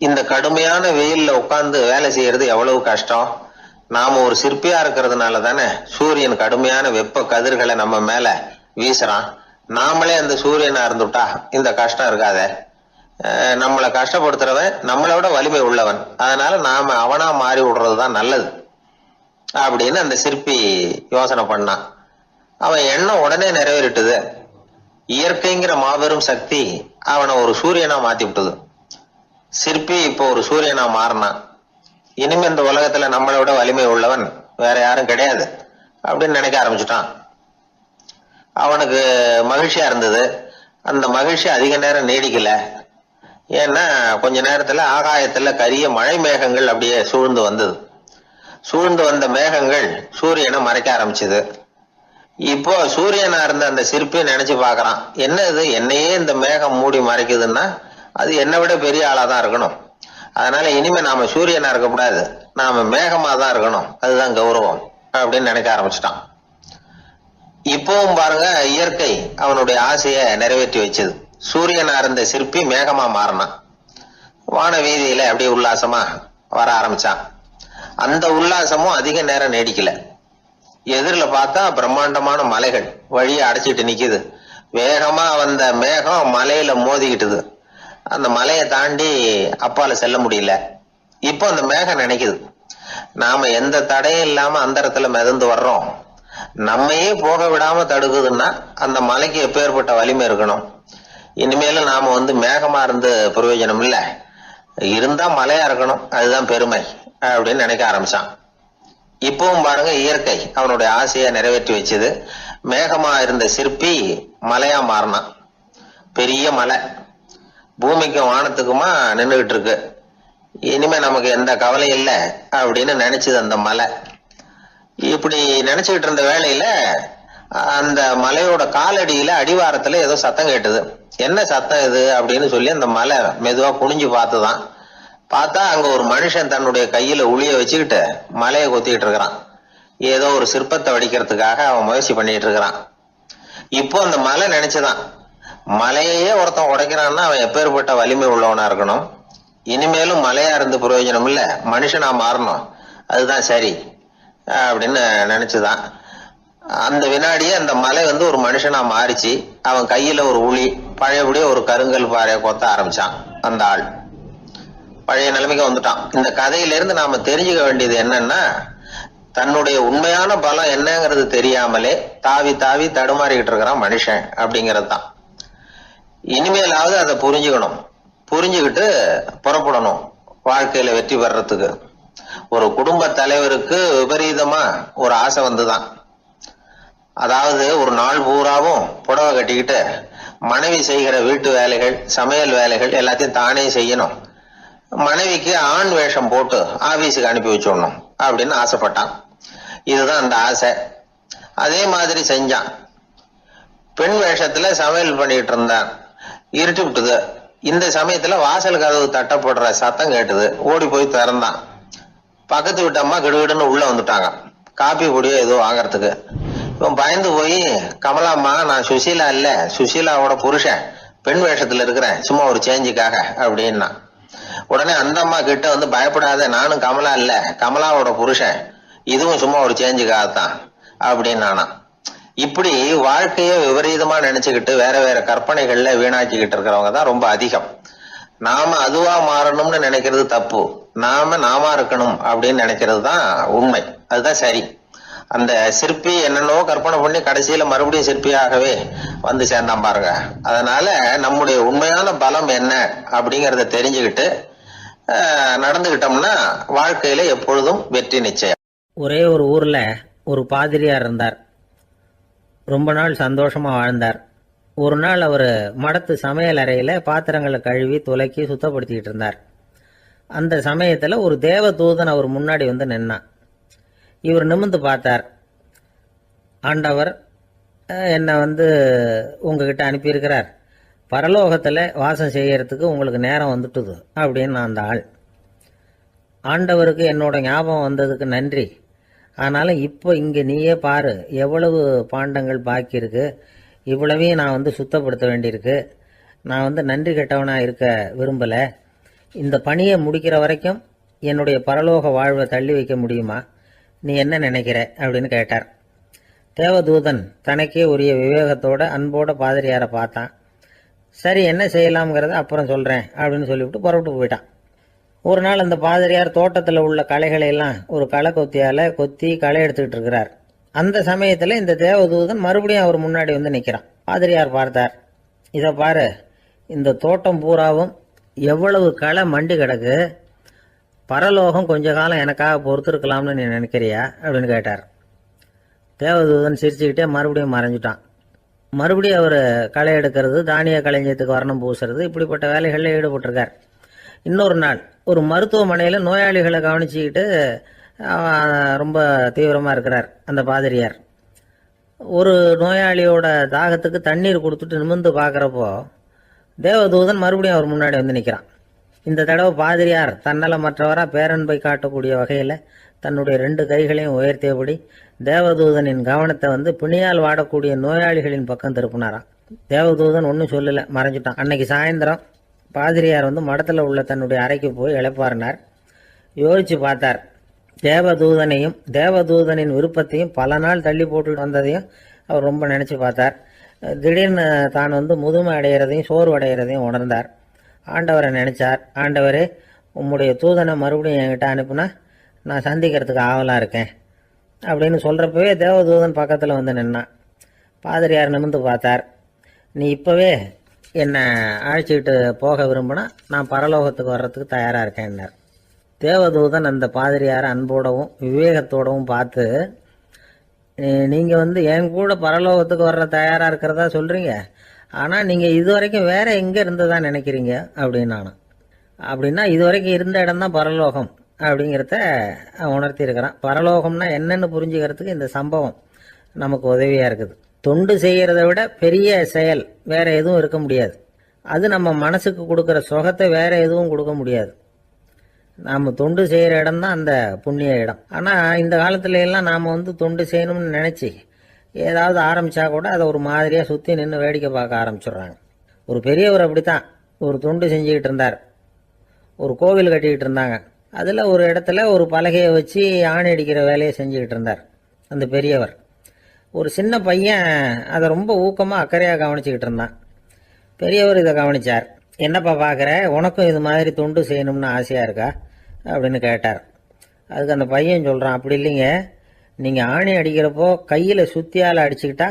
இந்த கடுமையான வெயில்ல உட்கார்ந்து வேலை செய்யறது எவ்வளவு கஷ்டம். நாம ஒரு சிற்பியா இருக்கிறதுனால தானே சூரியன் கடுமையான வெப்ப கதிர்களை நம்ம மேல வீசுறான். நாமளே அந்த சூரியனா இருந்துட்டா இந்த கஷ்டம் இருக்காதே. நம்மளை கஷ்டப்படுத்துறவன் நம்மளோட வலிமை உள்ளவன், அதனால நாம அவனா மாறி விடுறதுதான் நல்லது அப்படின்னு அந்த சிற்பி யோசனை பண்ணான். அவன் எண்ணம் உடனே நிறைவேறிட்டுது. இயற்கைங்கிற மாபெரும் சக்தி அவனை ஒரு சூரியனா மாத்தி விட்டது. சிற்பி இப்போ ஒரு சூரியனா மாறினான். இனிமே இந்த உலகத்துல நம்மளை விட வலிமை உள்ளவன் வேற யாரும் கிடையாது அப்படின்னு நினைக்க ஆரம்பிச்சுட்டான். அவனுக்கு மகிழ்ச்சியா இருந்தது. அந்த மகிழ்ச்சி அதிக நேரம் நீடிக்கல. ஏன்னா கொஞ்ச நேரத்துல ஆகாயத்துல கரிய மழை மேகங்கள் அப்படியே சூழ்ந்து வந்தது. சூழ்ந்து வந்த மேகங்கள் சூரியனை மறைக்க ஆரம்பிச்சது. இப்போ சூரியனா இருந்த அந்த சிற்பி நினைச்சு பாக்குறான், என்ன இது என்னையே இந்த மேகம் மூடி மறைக்குதுன்னா அது என்னை விட பெரிய ஆளா தான் இருக்கணும். அதனால இனிமே நாம சூரியனா இருக்கக்கூடாது, நாம மேகமா தான் இருக்கணும், அதுதான் கௌரவம் அப்படின்னு நினைக்க ஆரம்பிச்சிட்டான். இப்பவும் பாருங்க, இயற்கை அவனுடைய ஆசையை நிறைவேற்றி வச்சது. சூரியனா இருந்த சிற்பி மேகமா மாறினான். வான வீதியில அப்படியே உல்லாசமா வர ஆரம்பிச்சான். அந்த உல்லாசமும் அதிக நேரம் நீடிக்கல. எதிரில் பார்த்தா பிரம்மாண்டமான மலைகள் வழியை அடைச்சிட்டு நிக்குது. வேகமா வந்த மேகம் மலையில மோதிக்கிட்டுது. அந்த மலையை தாண்டி அப்பால செல்ல முடியல. இப்போ அந்த மேகம் நினைக்குது, நாம எந்த தடையும் இல்லாம அந்தரத்துல மிதந்து வர்றோம், நம்மையே போக விடாம தடுக்குதுன்னா அந்த மலைக்கு எப்பேற்பட்ட வலிமை இருக்கணும். இனிமேலும் நாம மேகமா இருந்து பிரயோஜனம் இல்ல, இருந்தா மலையா இருக்கணும், அதுதான் பெருமை அப்படின்னு நினைக்க ஆரம்பிச்சான். இப்பவும் பாருங்க, இயற்கை அவனுடைய ஆசையை நிறைவேற்றி வச்சது. மேகமா இருந்த சிற்பி மலையா மாறினான். பெரிய மலை பூமிக்கும் வானத்துக்குமா நின்றுகிட்டு இருக்கு. இனிமே நமக்கு எந்த கவலையும் இல்லை அப்படின்னு நினைச்சது அந்த மலை. இப்படி நினைச்சுக்கிட்டு இருந்த வேளையில அந்த மலையோட காலடியில அடிவாரத்துல ஏதோ சத்தம் கேட்டுது. என்ன சத்தம் இது அப்படின்னு சொல்லி அந்த மலை மெதுவா குனிஞ்சு பார்த்துதான். பார்த்தா அங்க ஒரு மனுஷன் தன்னுடைய கையில உளிய வச்சுக்கிட்டு மலையை கொத்திக்கிட்டு இருக்கிறான். ஏதோ ஒரு சிற்பத்தை வடிக்கிறதுக்காக அவன் முயற்சி பண்ணிட்டு இருக்கிறான். இப்போ அந்த மலை நினைச்சுதான், மலையே ஒருத்தன் உடைக்கிறான்னா அவன் எப்பேற்பட்ட வலிமை உள்ளவனா இருக்கணும். இனிமேலும் மலையா இருந்து பிரயோஜனம் இல்ல, மனுஷனா மாறணும், அதுதான் சரி அப்படின்னு நினைச்சுதான். அந்த வினாடியே அந்த மலை ஒரு மனுஷனா மாறிச்சு. அவன் கையில ஒரு உளி, பழையபடியே ஒரு கருங்கல் பாறையை கொத்த ஆரம்பிச்சான். அந்த ஆள் பழைய நிலைமைக்கு வந்துட்டான். இந்த கதையில இருந்து நாம தெரிஞ்சுக்க வேண்டியது என்னன்னா, தன்னுடைய உண்மையான பலம் என்னங்கிறது தெரியாமலே தாவி தாவி தடுமாறிக்கிட்டு இருக்கிறான் மனுஷன் அப்படிங்கிறது தான். இனிமேலாவது அதை புரிஞ்சுக்கணும். புரிஞ்சுக்கிட்டு புறப்படணும் வாழ்க்கையில வெற்றி பெறறதுக்கு. ஒரு குடும்ப தலைவருக்கு விபரீதமா ஒரு ஆசை வந்துதான். அதாவது ஒரு நாள் பூராவும் புடவை கட்டிக்கிட்டு மனைவி செய்கிற வீட்டு வேலைகள், சமையல் வேலைகள் எல்லாத்தையும் தானே செய்யணும். மனைவிக்கு ஆண் வேஷம் போட்டு ஆபீஸுக்கு அனுப்பி வச்சுடணும் அப்படின்னு ஆசைப்பட்டான். இதுதான் அந்த ஆசை. அதே மாதிரி செஞ்சான். பெண் வேஷத்துல சமையல் பண்ணிட்டு இருந்தான். இருட்டி விட்டுது. இந்த சமயத்துல வாசல் கதவு தட்டப்படுற சத்தம் கேட்டுது. ஓடி போய் திறந்தான். பக்கத்து வீட்டு அம்மா கிடுகிடுன்னு உள்ள வந்துட்டாங்க, காப்பி பொடியோ ஏதோ வாங்கறதுக்கு. இவன் பயந்து போய், கமலாம்மா, நான் சுசீலா இல்ல, சுசீலாவோட புருஷன், பெண் வேஷத்துல இருக்கிறேன், சும்மா ஒரு சேஞ்சுக்காக அப்படின்னா. உடனே அந்த அம்மா கிட்ட பயப்படாத, நானும் கமலா இல்ல, கமலாவோட புருஷன், இதுவும் சும்மா ஒரு சேஞ்சுக்காகத்தான் அப்படின்னானா. இப்படி வாழ்க்கைய விபரீதமா நினைச்சுக்கிட்டு வேற வேற கற்பனைகள்ல வீணாக்கிக்கிட்டு இருக்கிறவங்க தான் ரொம்ப அதிகம். நாம அதுவா மாறணும்னு நினைக்கிறது தப்பு. நாம இருக்கணும் அப்படின்னு நினைக்கிறது தான் உண்மை, அதுதான் சரி. அந்த சிற்பி என்னென்னோ கற்பனை பண்ணி கடைசியில மறுபடியும் சிற்பியாகவே சேர்ந்தான் பாருங்க. அதனால நம்முடைய உண்மையான பலம் என்ன அப்படிங்கறத தெரிஞ்சுக்கிட்டு நடந்துகிட்டோம்னா வாழ்க்கையில எப்பொழுதும் வெற்றி நிச்சயம். ஒரே ஒரு ஊர்ல ஒரு பாதிரியார் இருந்தார். ரொம்ப நாள் சந்தோஷமா வாழ்ந்தார். ஒரு நாள் அவர் மடத்து சமையல் அறையில பாத்திரங்களை கழுவி துலக்கி சுத்தப்படுத்திக்கிட்டு இருந்தார். அந்த சமயத்துல ஒரு தேவ தூதன் அவர் முன்னாடி நின்னான். இவர் நிமிர்ந்து பார்த்தார். ஆண்டவர் என்னை உங்ககிட்ட அனுப்பியிருக்கிறார், பரலோகத்தில் வாசம் செய்யறதுக்கு உங்களுக்கு நேரம் வந்துட்டுது அப்படின்னு அந்த ஆள். ஆண்டவருக்கு என்னோட ஞாபகம் வந்ததுக்கு நன்றி. ஆனாலும் இப்போ இங்கே நீயே பாரு, எவ்வளவு பாண்டங்கள் பாக்கி இருக்கு, இவ்வளவையும் நான் சுத்தப்படுத்த வேண்டியிருக்கு. நான் நன்றி கெட்டவனாக இருக்க விரும்பலை. இந்த பணியை முடிக்கிற வரைக்கும் என்னுடைய பரலோக வாழ்வை தள்ளி வைக்க முடியுமா? நீ என்ன நினைக்கிற அப்படின்னு கேட்டார். தேவதூதன் தனக்கே உரிய விவேகத்தோட அன்போட பாதிரியாரை பார்த்தான். சரி, என்ன செய்யலாம்ங்கிறத அப்புறம் சொல்கிறேன் அப்படின்னு சொல்லிவிட்டு புறப்பட்டு போயிட்டான். ஒரு நாள் அந்த பாதிரியார் தோட்டத்தில் உள்ள களைகளை எல்லாம் ஒரு களை கொத்தியால் கொத்தி களை எடுத்துக்கிட்டு இருக்கிறார். அந்த சமயத்தில் இந்த தேவதூதன் மறுபடியும் அவர் முன்னாடி நிற்கிறான். பாதிரியார் பார்த்தார். இதை பாரு, இந்த தோட்டம் பூராவும் எவ்வளவு களை மண்டி கிடக்கு, பரலோகம் கொஞ்ச காலம் எனக்காக பொறுத்திருக்கலாம்னு நீ நினைக்கிறியா அப்படின்னு கேட்டார். தேவதூதன் சிரிச்சுக்கிட்டே மறுபடியும் மறைஞ்சிட்டான். மறுபடியும் அவர் களை எடுக்கிறது, தானிய களஞ்சியத்துக்கு வர்ணம் பூசுறது, இப்படிப்பட்ட வேலைகளில் ஈடுபட்டிருக்கார். இன்னொரு நாள் ஒரு மருத்துவமனையில் நோயாளிகளை கவனிச்சுக்கிட்டு ரொம்ப தீவிரமாக இருக்கிறார் அந்த பாதிரியார். ஒரு நோயாளியோட தாகத்துக்கு தண்ணீர் கொடுத்துட்டு நிமிர்ந்து பார்க்குறப்போ தேவதூதன் மறுபடியும் அவர் முன்னாடி வந்து நிற்கிறான். இந்த தடவை பாதிரியார் தன்னலமற்றவராக பேரன்பை காட்டக்கூடிய வகையில் தன்னுடைய 2 கைகளையும் உயர்த்தியபடி தேவதூதனின் கவனத்தை வந்து பிணியால் வாடக்கூடிய நோயாளிகளின் பக்கம் திருப்பினாராம். தேவதூதன் ஒன்றும் சொல்லலை, மறைஞ்சிட்டான். அன்னைக்கு சாயந்தரம் பாதிரியார் வந்து மடத்தில் உள்ள தன்னுடைய அறைக்கு போய் இளைப்பாறினார். யோசிச்சு பார்த்தார். தேவதூதனையும் தேவதூதனின் விருப்பத்தையும் பல நாள் தள்ளி போட்டு வந்ததையும் அவர் ரொம்ப நினச்சி பார்த்தார். திடீர்னு தான் வந்து முதுமை அடைகிறதையும் சோர்வு அடைகிறதையும் உணர்ந்தார். ஆண்டவரை நினைச்சார். ஆண்டவரே, உம்முடைய தூதனை மறுபடியும் என்கிட்ட அனுப்புனா நான் சந்திக்கிறதுக்கு ஆவலாக இருக்கேன் அப்படின்னு சொல்கிறப்பவே தேவதூதன் பக்கத்தில் வந்து நின்னான். பாதிரியார் நிமிர்ந்து பார்த்தார். நீ இப்போவே என்னை அழைச்சிக்கிட்டு போக விரும்பினா நான் பரலோகத்துக்கு வர்றதுக்கு தயாராக இருக்கேன்னார். தேவதூதன் அந்த பாதிரியாரை அன்போடவும் விவேகத்தோடவும் பார்த்து, நீங்கள் வந்து என் கூட பரலோகத்துக்கு வர்ற தயாராக இருக்கிறதா சொல்கிறீங்க, ஆனால் நீங்கள் இதுவரைக்கும் வேற எங்கே இருந்ததா நினைக்கிறீங்க அப்படின்னானு. அப்படின்னா இதுவரைக்கும் இருந்த இடம் தான் பரலோகம் அப்படிங்கிறத உணர்த்தியிருக்கிறான். பரலோகம்னா என்னன்னு புரிஞ்சுக்கிறதுக்கு இந்த சம்பவம் நமக்கு உதவியாக இருக்குது. தொண்டு செய்கிறத விட பெரிய செயல் வேற எதுவும் இருக்க முடியாது. அது நம்ம மனசுக்கு கொடுக்குற சுகத்தை வேற எதுவும் கொடுக்க முடியாது. நாம் தொண்டு செய்கிற இடம் தான் அந்த புண்ணிய இடம். ஆனால் இந்த காலத்துல எல்லாம் நாம் வந்து தொண்டு செய்யணும்னு நினச்சி ஏதாவது ஆரம்பித்தா கூட அதை ஒரு மாதிரியாக சுற்றி நின்று வேடிக்கை பார்க்க ஆரம்பிச்சிடுறாங்க. ஒரு பெரியவர் அப்படித்தான் ஒரு தொண்டு செஞ்சுக்கிட்டு இருந்தார். ஒரு கோவில் கட்டிக்கிட்டு இருந்தாங்க. அதில் ஒரு இடத்துல ஒரு பலகையை வச்சு ஆணி அடிக்கிற வேலையை செஞ்சுக்கிட்டு இருந்தார் அந்த பெரியவர். ஒரு சின்ன பையன் அதை ரொம்ப ஊக்கமாக அக்கறையாக கவனிச்சுக்கிட்டு இருந்தான். பெரியவர் இதை கவனித்தார். என்னப்பா பார்க்குற, உனக்கும் இது மாதிரி தொண்டு செய்யணும்னு ஆசையாக இருக்கா அப்படின்னு கேட்டார். அதுக்கு அந்த பையன் சொல்கிறான், அப்படி இல்லைங்க, நீங்கள் ஆணி அடிக்கிறப்போ கையில் சுத்தியால் அடிச்சுக்கிட்டா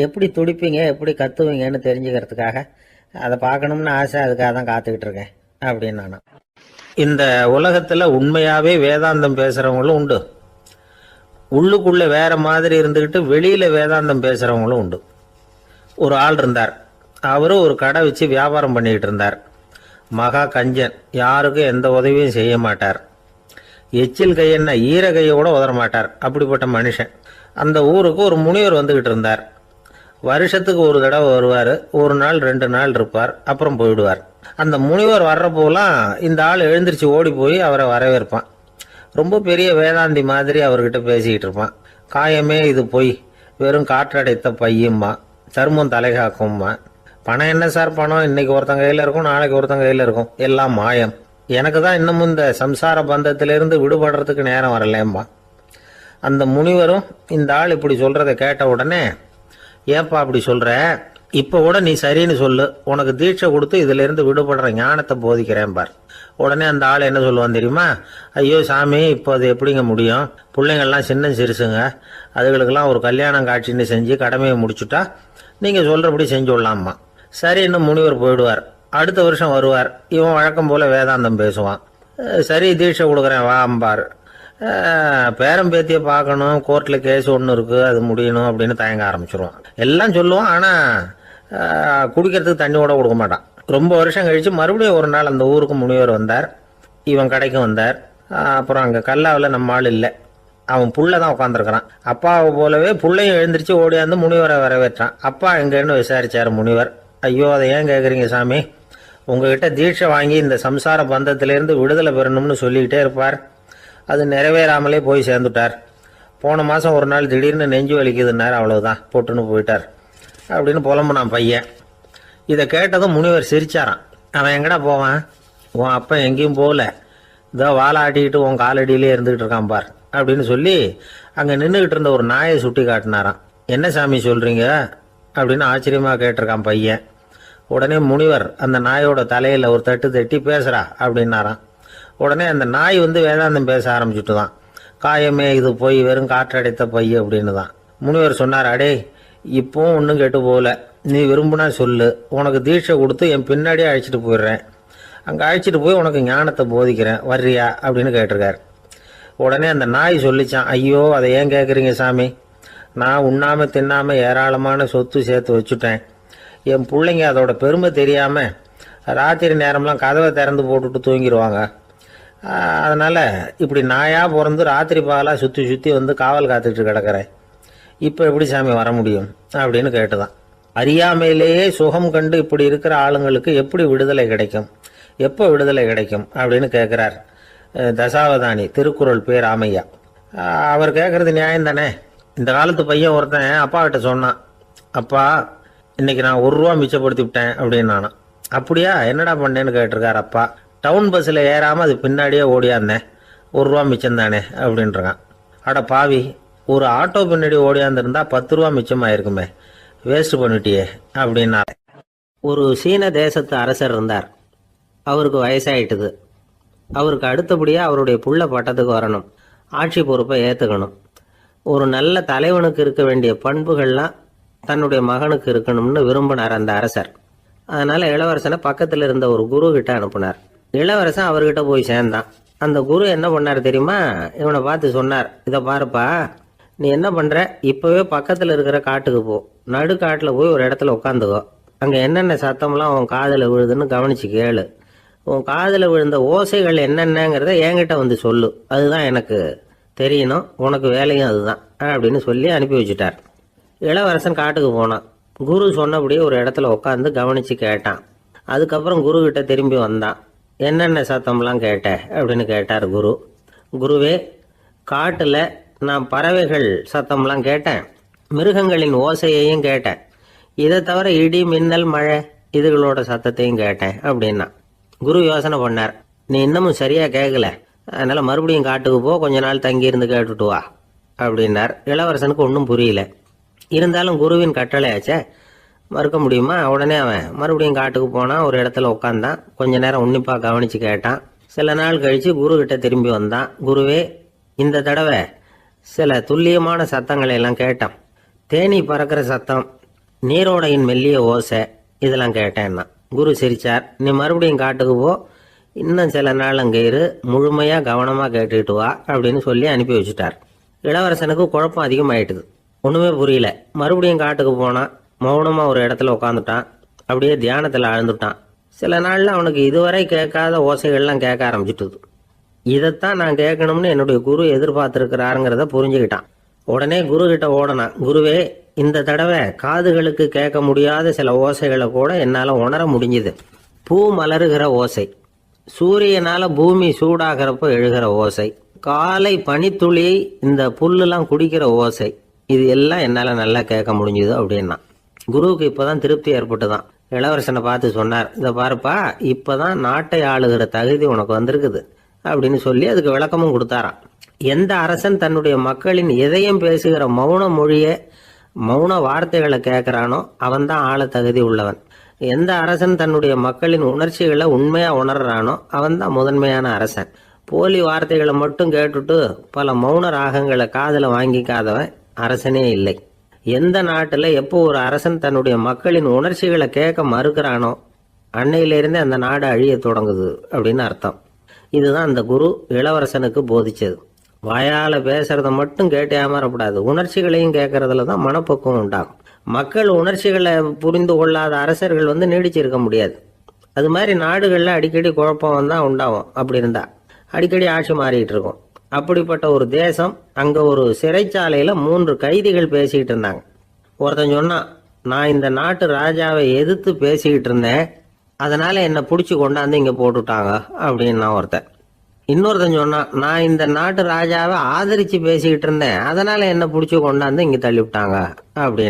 எப்படி துடிப்பீங்க, எப்படி கத்துவீங்கன்னு தெரிஞ்சுக்கிறதுக்காக அதை பார்க்கணும்னு ஆசை, அதுக்காக தான் காத்துக்கிட்டு இருக்கேன் அப்படின்னு நான். இந்த உலகத்துல உண்மையாவே வேதாந்தம் பேசுறவங்களும் உண்டு, உள்ளுக்குள்ள வேற மாதிரி இருந்துகிட்டு வெளியில வேதாந்தம் பேசுறவங்களும் உண்டு. ஒரு ஆள் இருந்தார். அவரு ஒரு கடை வச்சு வியாபாரம் பண்ணிக்கிட்டு இருந்தார். மகா கஞ்சன், யாருக்கும் எந்த உதவியும் செய்ய மாட்டார். எச்சில் கையென்ன ஈர கையை கூட உதற மாட்டார். அப்படிப்பட்ட மனுஷன். அந்த ஊருக்கு ஒரு முனிவர் வந்துகிட்டு இருந்தார். வருஷத்துக்கு ஒரு தடவை வருவார். ஒரு நாள் 2 நாள் இருப்பார், அப்புறம் போயிடுவார். அந்த முனிவர் வர்றப்போலாம் இந்த ஆள் எழுந்திரிச்சு ஓடி போய் அவரை வரவேற்பான். ரொம்ப பெரிய வேதாந்தி மாதிரி அவர்கிட்ட பேசிக்கிட்டு இருப்பான். காயமே இது பொய், வெறும் காற்றடைத்த பையும்மா, சருமம் தலைகாக்கும்மா. பணம் என்ன சார் பணம், இன்னைக்கு ஒருத்தன் கையில் இருக்கும், நாளைக்கு ஒருத்தன் கையில் இருக்கும், எல்லாம் மாயம். எனக்கு தான் இன்னமும் இந்த சம்சார பந்தத்திலிருந்து விடுபடுறதுக்கு நேரம் வரலேம்பா. அந்த முனிவரும் இந்த ஆள் இப்படி சொல்றதை கேட்ட உடனே, ஏப்பா அப்படி சொல்ற, இப்போ கூட நீ சரின்னு சொல்லு, உனக்கு தீட்சை கொடுத்து இதுல இருந்து விடுபடுற ஞானத்தை போதிக்கிறேன் பார். உடனே அந்த ஆள் என்ன சொல்லுவான் தெரியுமா, ஐயோ சாமி, இப்போ அது எப்படிங்க முடியும், பிள்ளைங்கள்லாம் சின்ன சிறுசுங்க, அதுகளுக்கெல்லாம் ஒரு கல்யாணம் காட்சின்னு செஞ்சு கடமையை முடிச்சுட்டா நீங்க சொல்றபடி செஞ்சு விடலாமா. சரின்னு முனிவர் போயிடுவார். அடுத்த வருஷம் வருவார். இவன் வழக்கம் போல வேதாந்தம் பேசுவான். சரி தீட்சை கொடுக்குறேன் வாம்பார். பேரம்பேத்தியை பார்க்கணும், கோர்ட்டில் கேஸ் ஒன்று இருக்குது, அது முடியணும் அப்படின்னு தயங்க ஆரம்பிச்சிருவான். எல்லாம் சொல்லுவான், ஆனால் குடிக்கிறதுக்கு தண்ணி கூட கொடுக்க மாட்டான். ரொம்ப வருஷம் கழித்து மறுபடியும் ஒரு நாள் அந்த ஊருக்கு முனிவர் வந்தார். இவன் கடைக்கும் வந்தார். அப்புறம் அங்கே கல்லாவில் நம்ம ஆள் இல்லை, அவன் புள்ள தான் உட்காந்துருக்கிறான். அப்பாவை போலவே புள்ளையும் எழுந்திரிச்சு ஓடியாந்து முனிவரை வரவேற்றான். அப்பா எங்கன்னு விசாரிச்சார் முனிவர். ஐயோ அதை ஏன் கேட்குறீங்க சாமி, உங்ககிட்ட தீட்சை வாங்கி இந்த சம்சார பந்தத்திலேருந்து விடுதலை பெறணும்னு சொல்லிக்கிட்டே இருப்பார், அது நிறைவேறாமலே போய் சேர்ந்துட்டார். போன மாதம் ஒரு நாள் திடீர்னு நெஞ்சு வலிக்குதுன்னார், அவ்வளவுதான் போட்டுன்னு போயிட்டார் அப்படின்னு புலம்புனான் பையன். இதை கேட்டதும் முனிவர் சிரிச்சாரான். அவன் எங்கடா போவான், உன் அப்பா எங்கேயும் போகல, இதோ வாழை ஆட்டிக்கிட்டு உன் காலடியிலே இருந்துகிட்டு இருக்கான் பார் அப்படின்னு சொல்லி அங்கே நின்றுக்கிட்டு இருந்த ஒரு நாயை சுட்டி காட்டினாரான். என்ன சாமி சொல்றீங்க அப்படின்னு ஆச்சரியமாக கேட்டிருக்கான் பையன். உடனே முனிவர் அந்த நாயோட தலையில் ஒரு தட்டு தட்டி பேசுறா அப்படின்னாரான். உடனே அந்த நாய் வந்து வேதாந்தம் பேச ஆரம்பிச்சுட்டு தான், காயமே இது போய் வெறும் காற்றடைத்த பை அப்படின்னு தான். முனிவர் சொன்னார், அடே இப்போவும் ஒன்றும் கெட்டு போகல, நீ விரும்புனா சொல்லு, உனக்கு தீட்சை கொடுத்து என் பின்னாடியே அழைச்சிட்டு போயிடுறேன், அங்கே அழைச்சிட்டு போய் உனக்கு ஞானத்தை போதிக்கிறேன், வர்றியா அப்படின்னு கேட்டிருக்காரு. உடனே அந்த நாய் சொல்லிச்சான், ஐயோ அதை ஏன் கேட்குறீங்க சாமி, நான் உண்ணாமல் தின்னாமல் ஏராளமான சொத்து சேர்த்து வச்சுட்டேன். என் பிள்ளைங்க அதோட பெருமை தெரியாமல் ராத்திரி நேரம்லாம் கதவை திறந்து போட்டுட்டு தூங்கிடுவாங்க. அதனால் இப்படி நாயாக பிறந்து ராத்திரி பகலாக சுற்றி சுற்றி வந்து காவல் காத்துட்டு கிடக்கிறேன். இப்போ எப்படி சாமி வர முடியும் அப்படின்னு கேட்டுதான். அறியாமையிலேயே சுகம் கண்டு இப்படி இருக்கிற ஆளுங்களுக்கு எப்படி விடுதலை கிடைக்கும், எப்போ விடுதலை கிடைக்கும் அப்படின்னு கேட்குறார் தசாவதானி, திருக்குறள் பேர் ராமையா. அவர் கேட்குறது நியாயம் தானே. இந்த காலத்து பையன் ஒருத்தன் அப்பா கிட்ட சொன்னான், அப்பா இன்னைக்கு நான் 1 ரூபா மிச்சப்படுத்தி விட்டேன் அப்படின்னு. நானும் அப்படியா, என்னடா பண்ணேன்னு கேட்டிருக்காரு அப்பா. டவுன் பஸ்ஸில் ஏறாமல் அது பின்னாடியே ஓடியாந்தேன், 1 ரூபா மிச்சம் தானே அப்படின்றான். அட பாவி, ஒரு ஆட்டோ பின்னாடி ஓடியாந்துருந்தா 10 ரூபா மிச்சமாயிருக்குமே, வேஸ்ட் பண்ணிட்டியே அப்படின்னா. ஒரு சீன தேசத்து அரசர் இருந்தார். அவருக்கு வயசாயிட்டுது. அவருக்கு அடுத்தபடியாக அவருடைய புள்ள பட்டத்துக்கு வரணும், ஆட்சி பொறுப்பை ஏற்றுக்கணும். ஒரு நல்ல தலைவனுக்கு இருக்க வேண்டிய பண்புகள்லாம் தன்னுடைய மகனுக்கு இருக்கணும்னு விரும்பினார் அந்த அரசர். அதனால் இளவரசனை பக்கத்தில் இருந்த ஒரு குரு கிட்ட அனுப்புனார். இளவரசன் அவர்கிட்ட போய் சேர்ந்தான். அந்த குரு என்ன பண்ணார் தெரியுமா, இவனை பார்த்து சொன்னார், இதை பாருப்பா, நீ என்ன பண்ணுற, இப்போவே பக்கத்தில் இருக்கிற காட்டுக்கு போ, நடுக்காட்டில் போய் ஒரு இடத்துல உட்காந்துக்கோ. அங்கே என்னென்ன சத்தம்லாம் உன் காதில் விழுதுன்னு கவனிச்சு கேளு. உன் காதில் விழுந்த ஓசைகள் என்னென்னங்கிறத என்கிட்ட வந்து சொல்லு, அதுதான் எனக்கு தெரியணும், உனக்கு வேலையும் அதுதான் அப்படின்னு சொல்லி அனுப்பி வச்சுட்டார். இளவரசன் காட்டுக்கு போனான். குரு சொன்னபடியே ஒரு இடத்துல உட்காந்து கவனித்து கேட்டான். அதுக்கப்புறம் குரு கிட்ட திரும்பி வந்தான். என்னென்ன சத்தம்லாம் கேட்ட அப்படின்னு கேட்டார் குரு. குருவே, காட்டில் நான் பறவைகள் சத்தம்லாம் கேட்டேன், மிருகங்களின் ஓசையையும் கேட்டேன், இதை தவிர இடி மின்னல் மழை இதுகளோட சத்தத்தையும் கேட்டேன் அப்படின்னா. குரு யோசனை பண்ணார், நீ இன்னமும் சரியாக கேட்கல, அதனால் மறுபடியும் காட்டுக்கு போ, கொஞ்ச நாள் தங்கியிருந்து கேட்டுட்டு வா அப்படின்னார். இளவரசனுக்கு ஒன்றும் புரியல. இருந்தாலும் குருவின் கட்டளையாச்சே, மறுக்க முடியுமா? உடனே அவன் மறுபடியும் காட்டுக்கு போனான். ஒரு இடத்துல உட்காந்தான். கொஞ்ச நேரம் உன்னிப்பாக கவனித்து கேட்டான். சில நாள் கழித்து குரு கிட்ட திரும்பி வந்தான். குருவே, இந்த தடவை சில துல்லியமான சத்தங்களை எல்லாம் கேட்டான். தேனி பறக்கிற சத்தம், நீரோடையின் மெல்லிய ஓசை, இதெல்லாம் கேட்டேன்னா. குரு சிரிச்சார். நீ மறுபடியும் காட்டுக்கு போ, இன்னும் சில நாள் அங்கே இரு, முழுமையாக கவனமாக கேட்டுக்கிட்டு வா அப்படின்னு சொல்லி அனுப்பி வச்சுட்டார். இளவரசனுக்கு குழப்பம் அதிகமாயிட்டுது. ஒன்றுமே புரியல. மறுபடியும் காட்டுக்கு போனான். மௌனமாக ஒரு இடத்துல உட்காந்துட்டான். அப்படியே தியானத்தில் ஆழ்ந்துட்டான். சில நாளில் அவனுக்கு இதுவரை கேட்காத ஓசைகள்லாம் கேட்க ஆரம்பிச்சிட்டுது. இதைத்தான் நான் கேட்கணும்னு என்னுடைய குரு எதிர்பார்த்துருக்கிறாருங்கிறத புரிஞ்சுக்கிட்டான். உடனே குரு கிட்ட ஓடனான். குருவே, இந்த தடவை காதுகளுக்கு கேட்க முடியாத சில ஓசைகளை கூட என்னால் உணர முடிஞ்சுது. பூ மலருகிற ஓசை, சூரியனால் பூமி சூடாகிறப்போ எழுகிற ஓசை, காலை பனித்துளி இந்த புல்லுலாம் குடிக்கிற ஓசை, இது எல்லாம் என்னால் நல்லா கேட்க முடிஞ்சுது அப்படின்னா. குருவுக்கு இப்போதான் திருப்தி ஏற்பட்டுதான். இளவரசனை பார்த்து சொன்னார், இதை பாருப்பா, இப்போதான் நாட்டை ஆளுகிற தகுதி உனக்கு வந்திருக்குது அப்படின்னு சொல்லி அதுக்கு விளக்கமும் கொடுத்தாராம். எந்த அரசன் தன்னுடைய மக்களின் எதையும் பேசுகிற மௌன மொழியை, மௌன வார்த்தைகளை கேட்குறானோ அவன் தான் ஆள தகுதி உள்ளவன். எந்த அரசன் தன்னுடைய மக்களின் உணர்ச்சிகளை உண்மையாக உணர்றானோ அவன் தான் முதன்மையான அரசன். போலி வார்த்தைகளை மட்டும் கேட்டுட்டு பல மௌன ராகங்களை காதில் வாங்கிக்காதவன் அரசனே இல்லை. எந்த நாட்டில் எப்போ ஒரு அரசன் தன்னுடைய மக்களின் உணர்ச்சிகளை கேட்க மறுக்கிறானோ அன்னையிலிருந்தே அந்த நாடு அழிய தொடங்குது அப்படின்னு அர்த்தம். இதுதான் அந்த குரு இளவரசனுக்கு போதிச்சது. வாயால் பேசுறத மட்டும் கேட்டு ஏமாறக்கூடாது, உணர்ச்சிகளையும் கேட்கறதுல தான் மனப்பக்குவம் உண்டாகும். மக்கள் உணர்ச்சிகளை புரிந்து கொள்ளாத அரசர்கள் நீடிச்சிருக்க முடியாது. அது மாதிரி நாடுகளில் அடிக்கடி குழப்பம் வந்தால் உண்டாகும். அப்படி இருந்தால் அடிக்கடி ஆட்சி மாறிட்டு இருக்கும். அப்படிப்பட்ட ஒரு தேசம், அங்கே ஒரு சிறைச்சாலையில் 3 கைதிகள் பேசிக்கிட்டு இருந்தாங்க. ஒருத்தன் சொன்னான், நான் இந்த நாட்டு ராஜாவை எதிர்த்து பேசிக்கிட்டு இருந்தேன், அதனால் என்னை பிடிச்சி கொண்டாந்து இங்கே போட்டுட்டாங்க அப்படின்னு நான் ஒருத்தன். இன்னொருத்தன் சொன்னான், நான் இந்த நாட்டு ராஜாவை ஆதரித்து பேசிக்கிட்டு இருந்தேன், அதனால் என்னை பிடிச்சி கொண்டாந்து இங்கே தள்ளிவிட்டாங்க அப்படின்னு.